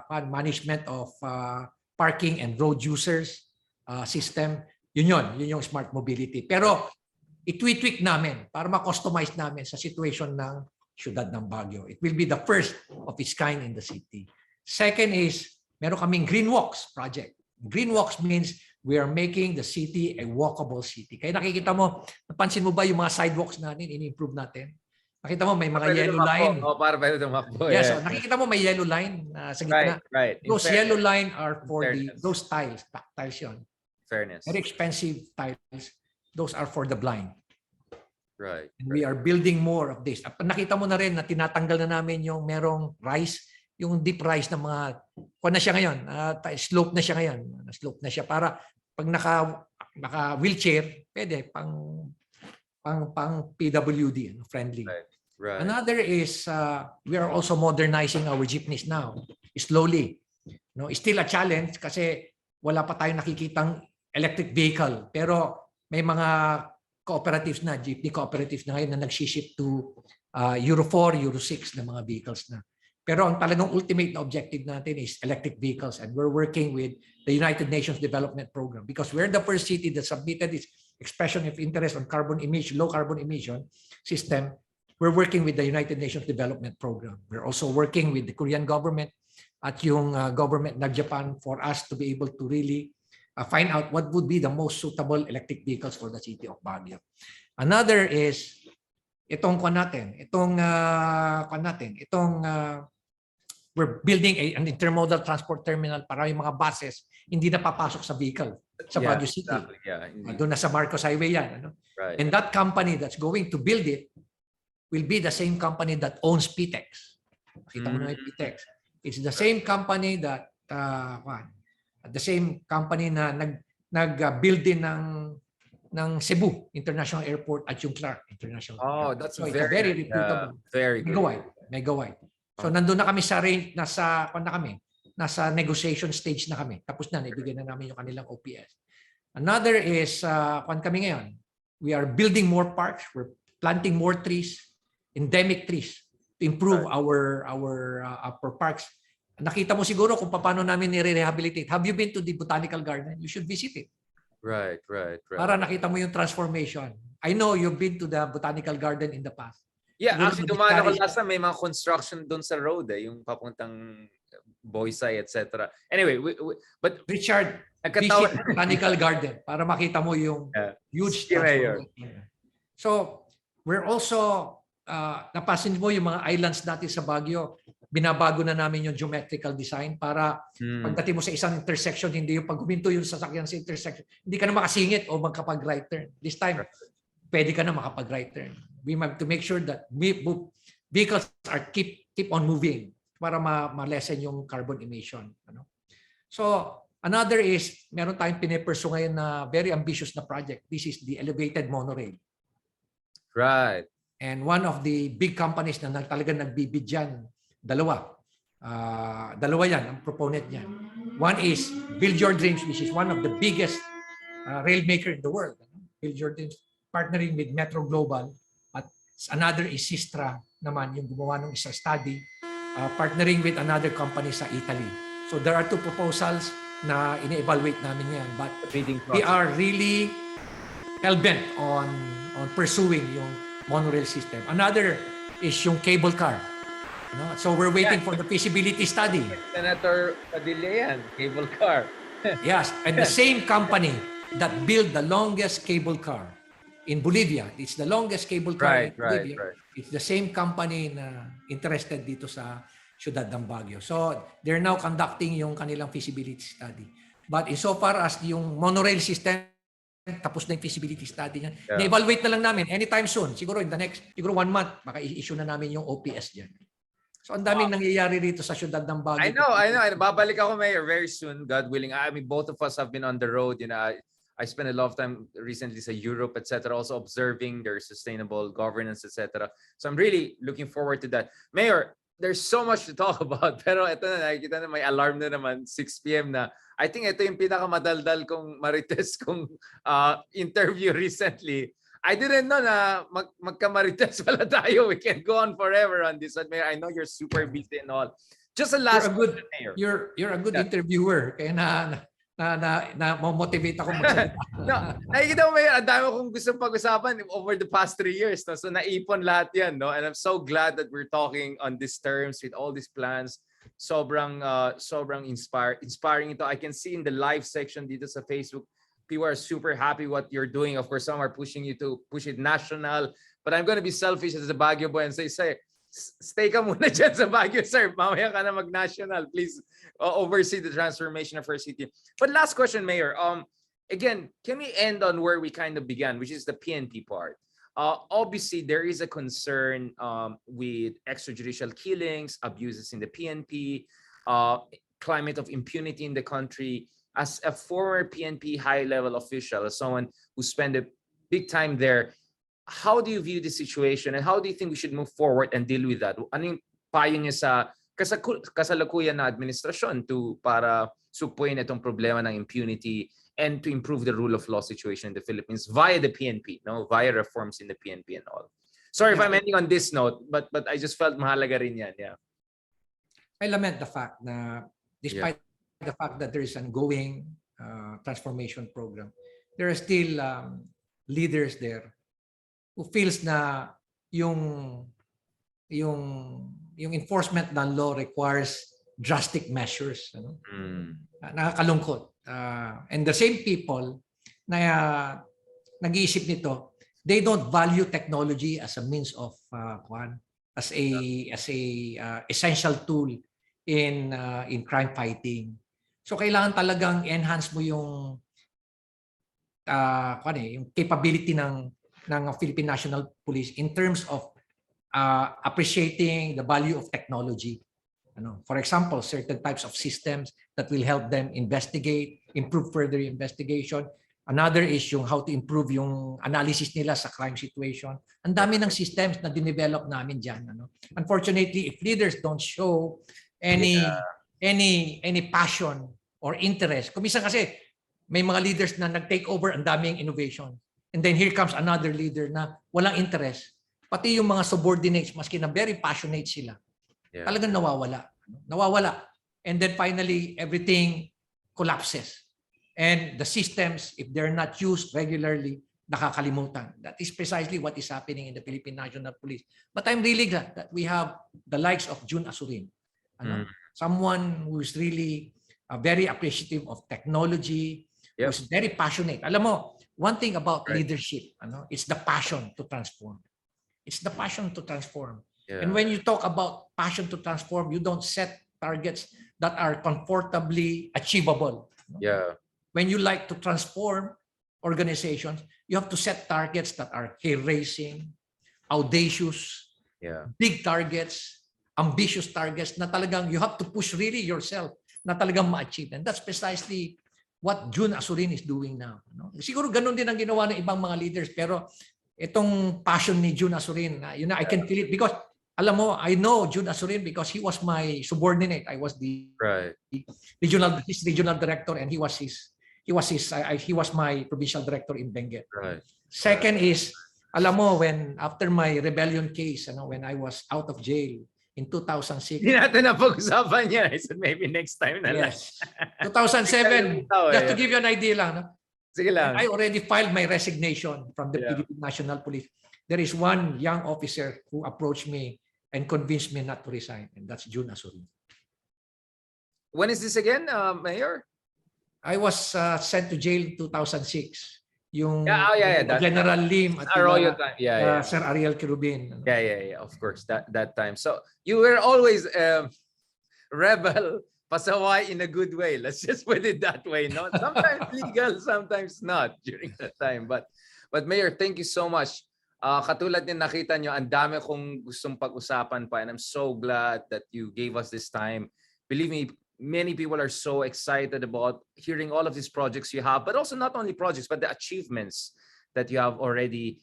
management of parking and road users system. Yun yung smart mobility. Pero i-tweak namin para ma-customize namin sa situation ng siyudad ng Baguio. It will be the first of its kind in the city. Second is, meron kaming Green Walks project. Green Walks means we are making the city a walkable city. Kaya nakikita mo, napansin mo ba yung mga sidewalks natin, in-improve natin? Nakita mo may mga yellow line. Para pwede tumakbo. Yes, so nakikita mo may yellow line sa gitna. Right. Those yellow line are for those tiles. Tiles yun. Fairness. Very expensive tiles. Those are for the blind. Right. And we are building more of this. At nakita mo na rin na tinatanggal na namin yung merong rice, yung deep rice na mga, kuha na siya ngayon, slope na siya ngayon. Slope na siya para pag naka wheelchair, pwede pang PWD, friendly. Right. Another is we are also modernizing our jeepneys now, slowly. It's still a challenge kasi wala pa tayong nakikitang electric vehicle. Pero may mga cooperatives na, jeepney cooperatives na ngayon na nag-ship to Euro 4, Euro 6 na mga vehicles na. Pero ang talagang ultimate na objective natin is electric vehicles, and we're working with the United Nations Development Program because we're the first city that submitted its expression of interest on carbon emission, low carbon emission system. We're working with the United Nations Development Program. We're also working with the Korean government at yung government ng Japan for us to be able to really find out what would be the most suitable electric vehicles for the city of Baguio. Another is itong we're building an intermodal transport terminal para yung mga buses hindi na papasok sa vehicle sa Baguio City. Exactly. Yeah, doon na sa Marcos Highway yan. Right. And that company that's going to build it will be the same company that owns PTEX. Kita mo na yung PTEX. It's the same company that na nag-build din ng Cebu International Airport at yung Clark International Airport. That's so very reputable. Very good. Megawide. So nandun na kami sa range, nasa negotiation stage na kami. Tapos na, ibigay na namin yung kanilang OPS. Another is, kami ngayon, we are building more parks. We're planting more trees, endemic trees, to improve our parks. Nakita mo siguro kung paano namin nire-rehabilitate. Have you been to the botanical garden? You should visit it. Right. Para nakita mo yung transformation. I know you've been to the botanical garden in the past. Yeah, Siguro actually dumaan ako last time, may mga construction doon sa road yung papuntang Boysay, etc. Anyway, but Richard, nagkataon. visit botanical garden para makita mo yung huge Sige, Mayor. transformation. So, we're also, napasin mo yung mga islands natin sa Baguio, binabago na namin yung geometrical design para pagdating mo sa isang intersection, hindi yung pag huminto yung sasakyan sa intersection, hindi ka na makasingit o magkapag-right turn. This time, pwede ka na makapag-right turn. We have to make sure that vehicles are keep on moving para ma-lessen yung carbon emission. So, another is, meron tayong pinipursue ngayon na very ambitious na project. This is the elevated monorail. Right. And one of the big companies na talagang nagbibid dyan, dalawa yan, ang proponent niyan. One is Build Your Dreams, which is one of the biggest rail maker in the world. Build Your Dreams, partnering with Metro Global. At another is Sistra naman, yung gumawa ng isang study, partnering with another company sa Italy. So there are two proposals na ine-evaluate namin yan. But we are really hell-bent on pursuing yung monorail system. Another is yung cable car. So we're waiting for the feasibility study. Senator Padilla yan, cable car. Yes, and the same company that built the longest cable car in Bolivia. It's the longest cable car in Bolivia. Right. It's the same company na interested dito sa Ciudad ng Baguio. So they're now conducting yung kanilang feasibility study. But insofar as yung monorail system, tapos na yung feasibility study niya, na-evaluate na lang namin anytime soon. Siguro in the next, 1 month, baka i-issue na namin yung OPS dyan. So ang daming nangyayari rito sa Ciudad ng Baguio. I know. Babalik ako, Mayor, very soon, God willing. I mean, both of us have been on the road. I spent a lot of time recently sa Europe, etc., also observing their sustainable governance, etc. So I'm really looking forward to that. Mayor, there's so much to talk about. Pero ito na, nakikita na may alarm na naman, 6 p.m. na. I think ito yung pinakamadaldal kong marites kong interview recently. I didn't know na magkamarites pala tayo. We can go on forever on this one, Mayor. I know you're super busy and all. Just a last question, Mayor. You're a good interviewer. Kaya motivate ako magsalita. No, nakikita mo, Mayor, ang dami kong gusto pag-usapan over the past 3 years. No? So naipon lahat yan. No? And I'm so glad that we're talking on these terms with all these plans. Sobrang inspiring ito. I can see in the live section dito sa Facebook, people are super happy what you're doing. Of course, some are pushing you to push it national. But I'm going to be selfish as a Baguio boy and say, stay ka muna dyan sa Baguio, sir. Mamaya ka na mag-national. Please oversee the transformation of our city. But last question, Mayor. Again, can we end on where we kind of began, which is the PNP part? Obviously, there is a concern with extrajudicial killings, abuses in the PNP, climate of impunity in the country. As a former PNP high-level official, as someone who spent a big time there, how do you view the situation and how do you think we should move forward and deal with that? Ano yung payo niya sa kasalukuyan na administrasyon para supuin itong problema ng impunity and to improve the rule of law situation in the Philippines via the PNP, via reforms in the PNP and all? Sorry if I'm ending on this note, but I just felt mahalaga rin yan. Yeah. I lament the fact na despite the fact that there is an ongoing transformation program, there are still leaders there who feels na yung enforcement ng law requires drastic measures. Nakakalungkot. And the same people na nag-iisip nito, they don't value technology as a means of as a essential tool in crime fighting. So kailangan talagang enhance mo yung yung capability ng Philippine National Police in terms of appreciating the value of technology. For example, certain types of systems that will help them investigate, improve further investigation. Another is yung how to improve yung analysis nila sa crime situation. Ang dami ng systems na dinevelop namin dyan. Unfortunately, if leaders don't show any passion or interest, kuminsan kasi may mga leaders na nag-take over ang daming innovation. And then here comes another leader na walang interest. Pati yung mga subordinates, maski na very passionate sila, talagang nawawala. Nawawala. And then finally, everything collapses. And the systems, if they're not used regularly, nakakalimutan. That is precisely what is happening in the Philippine National Police. But I'm really glad that we have the likes of June Asurin. Someone who is really very appreciative of technology, who's very passionate. Alam mo, one thing about leadership, it's the passion to transform. It's the passion to transform. And when you talk about passion to transform, you don't set targets that are comfortably achievable. When you like to transform organizations, you have to set targets that are hair-raising, audacious, big targets, ambitious targets na talagang you have to push really yourself na talagang ma-achieve. And that's precisely what June Asurin is doing now. Siguro ganun din ang ginawa ng ibang mga leaders, pero itong passion ni June Asurin, I can feel it because alam mo, I know June Asurin because he was my subordinate. I was the regional director, and he was my provincial director in Benguet. Second is, alam mo, when after my rebellion case, when I was out of jail in 2006. Hindi natin napag-usapan yan. I said maybe next time na lang. Yes. 2007, just to give you an idea lang. Sige lang. I already filed my resignation from the Philippine National Police. There is one young officer who approached me and convinced me not to resign, and that's June Asurin. When is this again, Mayor? I was sent to jail in 2006. Yung General Lim at Sir Ariel Kirubin. Of course, that time. So you were always rebel, pasaway in a good way. Let's just put it that way. No, sometimes legal, sometimes not during that time. But Mayor, thank you so much. Katulad din nakita nyo, ang dami kong gustong pag-usapan pa, and I'm so glad that you gave us this time. Believe me, many people are so excited about hearing all of these projects you have, but also not only projects, but the achievements that you have already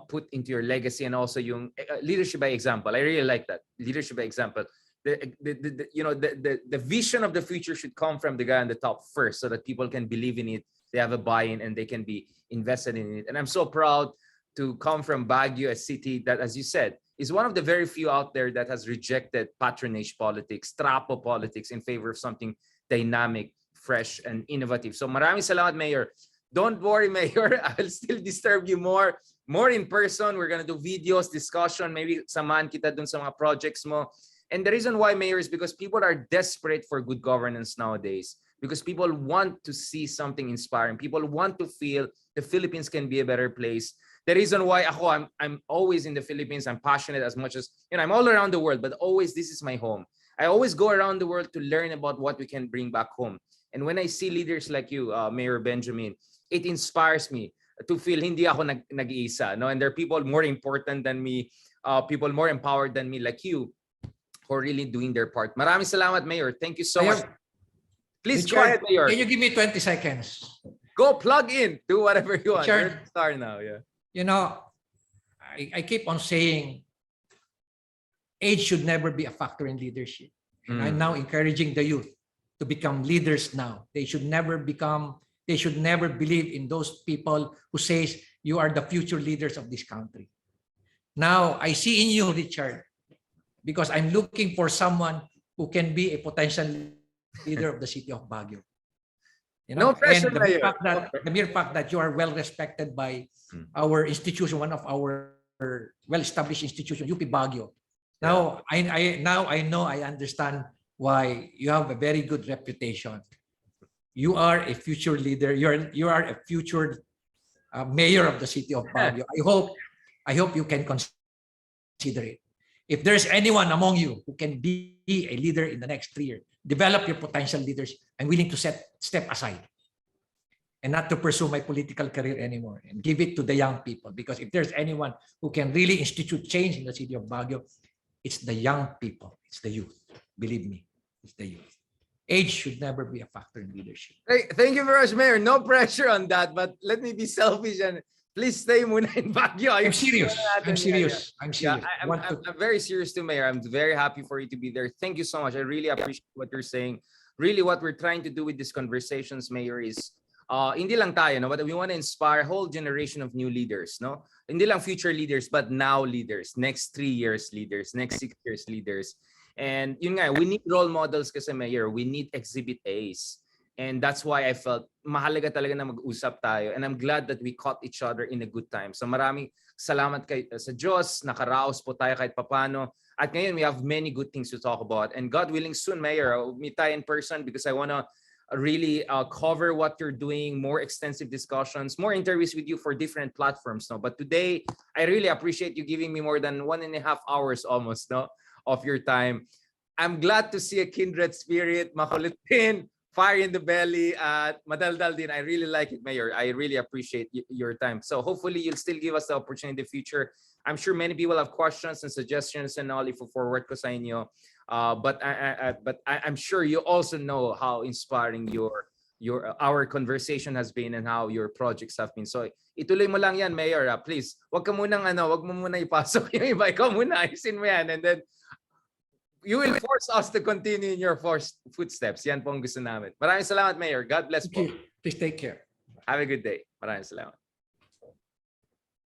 put into your legacy, and also yung leadership by example. I really like that, leadership by example. The vision of the future should come from the guy on the top first, so that people can believe in it, they have a buy-in, and they can be invested in it. And I'm so proud to come from Baguio, a city that, as you said, is one of the very few out there that has rejected patronage politics, trapo politics, in favor of something dynamic, fresh, and innovative. So maraming salamat, Mayor. Don't worry, Mayor. I will still disturb you more in person. We're gonna do videos, discussion, maybe samahan kita dun sa mga projects mo. And the reason why, Mayor, is because people are desperate for good governance nowadays. Because people want to see something inspiring. People want to feel the Philippines can be a better place. The reason why I'm always in the Philippines, I'm passionate as much as, I'm all around the world, but always this is my home. I always go around the world to learn about what we can bring back home. And when I see leaders like you, Mayor Benjamin, it inspires me to feel hindi ako nag-iisa. No? And there are people more important than me, people more empowered than me like you, who are really doing their part. Maraming salamat, Mayor. Thank you so much. Please go ahead, Mayor. Can you give me 20 seconds? Go plug in. Do whatever you want. You're the star now. I keep on saying age should never be a factor in leadership. And I'm now encouraging the youth to become leaders now. They should never believe in those people who says you are the future leaders of this country. Now, I see in you, Richard, because I'm looking for someone who can be a potential leader of the city of Baguio. No pressure, and the mere fact that you are well respected by our institution, one of our well-established institutions, UP Baguio. Now I understand why you have a very good reputation. You are a future leader. You are a future mayor of the city of Baguio. I hope you can consider it. If there's anyone among you who can be a leader in the next 3 years, develop your potential leaders. I'm willing to step aside and not to pursue my political career anymore and give it to the young people. Because if there's anyone who can really institute change in the city of Baguio, it's the young people. It's the youth. Believe me, it's the youth. Age should never be a factor in leadership. Hey, thank you very much, Mayor. No pressure on that, but let me be selfish and please stay muna in Baguio. I'm serious. I'm serious. I'm serious. I'm very serious too, Mayor. I'm very happy for you to be there. Thank you so much. I really appreciate what you're saying. Really, what we're trying to do with these conversations, Mayor, is hindi lang tayo, no, but we want to inspire a whole generation of new leaders, no? Hindi lang future leaders, but now leaders, next 3 years leaders, next 6 years leaders. And yun nga, we need role models kasi, Mayor. We need exhibit A's. And that's why I felt mahalaga talaga na mag-usap tayo. And I'm glad that we caught each other in a good time. So maraming salamat sa Diyos, nakaraos po tayo kahit papano. At ngayon, we have many good things to talk about. And God willing, soon, Mayor, I'll meet tayo in person because I want to really cover what you're doing, more extensive discussions, more interviews with you for different platforms. No? But today, I really appreciate you giving me more than 1.5 hours almost, no, of your time. I'm glad to see a kindred spirit, makulit din, fire in the belly, at madaldal din. I really like it, Mayor. I really appreciate your time. So hopefully you'll still give us the opportunity in the future. I'm sure many people have questions and suggestions and all if forward ko sa inyo. But I'm sure you also know how inspiring our conversation has been and how your projects have been. So ituloy mo lang yan, Mayor. Please, wag mo muna ipasok yung iba. Ikaw muna, ayusin mo yan. And then you will force us to continue in your footsteps. Yan po ang gusto namin. Maraming salamat, Mayor. God bless po. Please take care. Have a good day. Maraming salamat.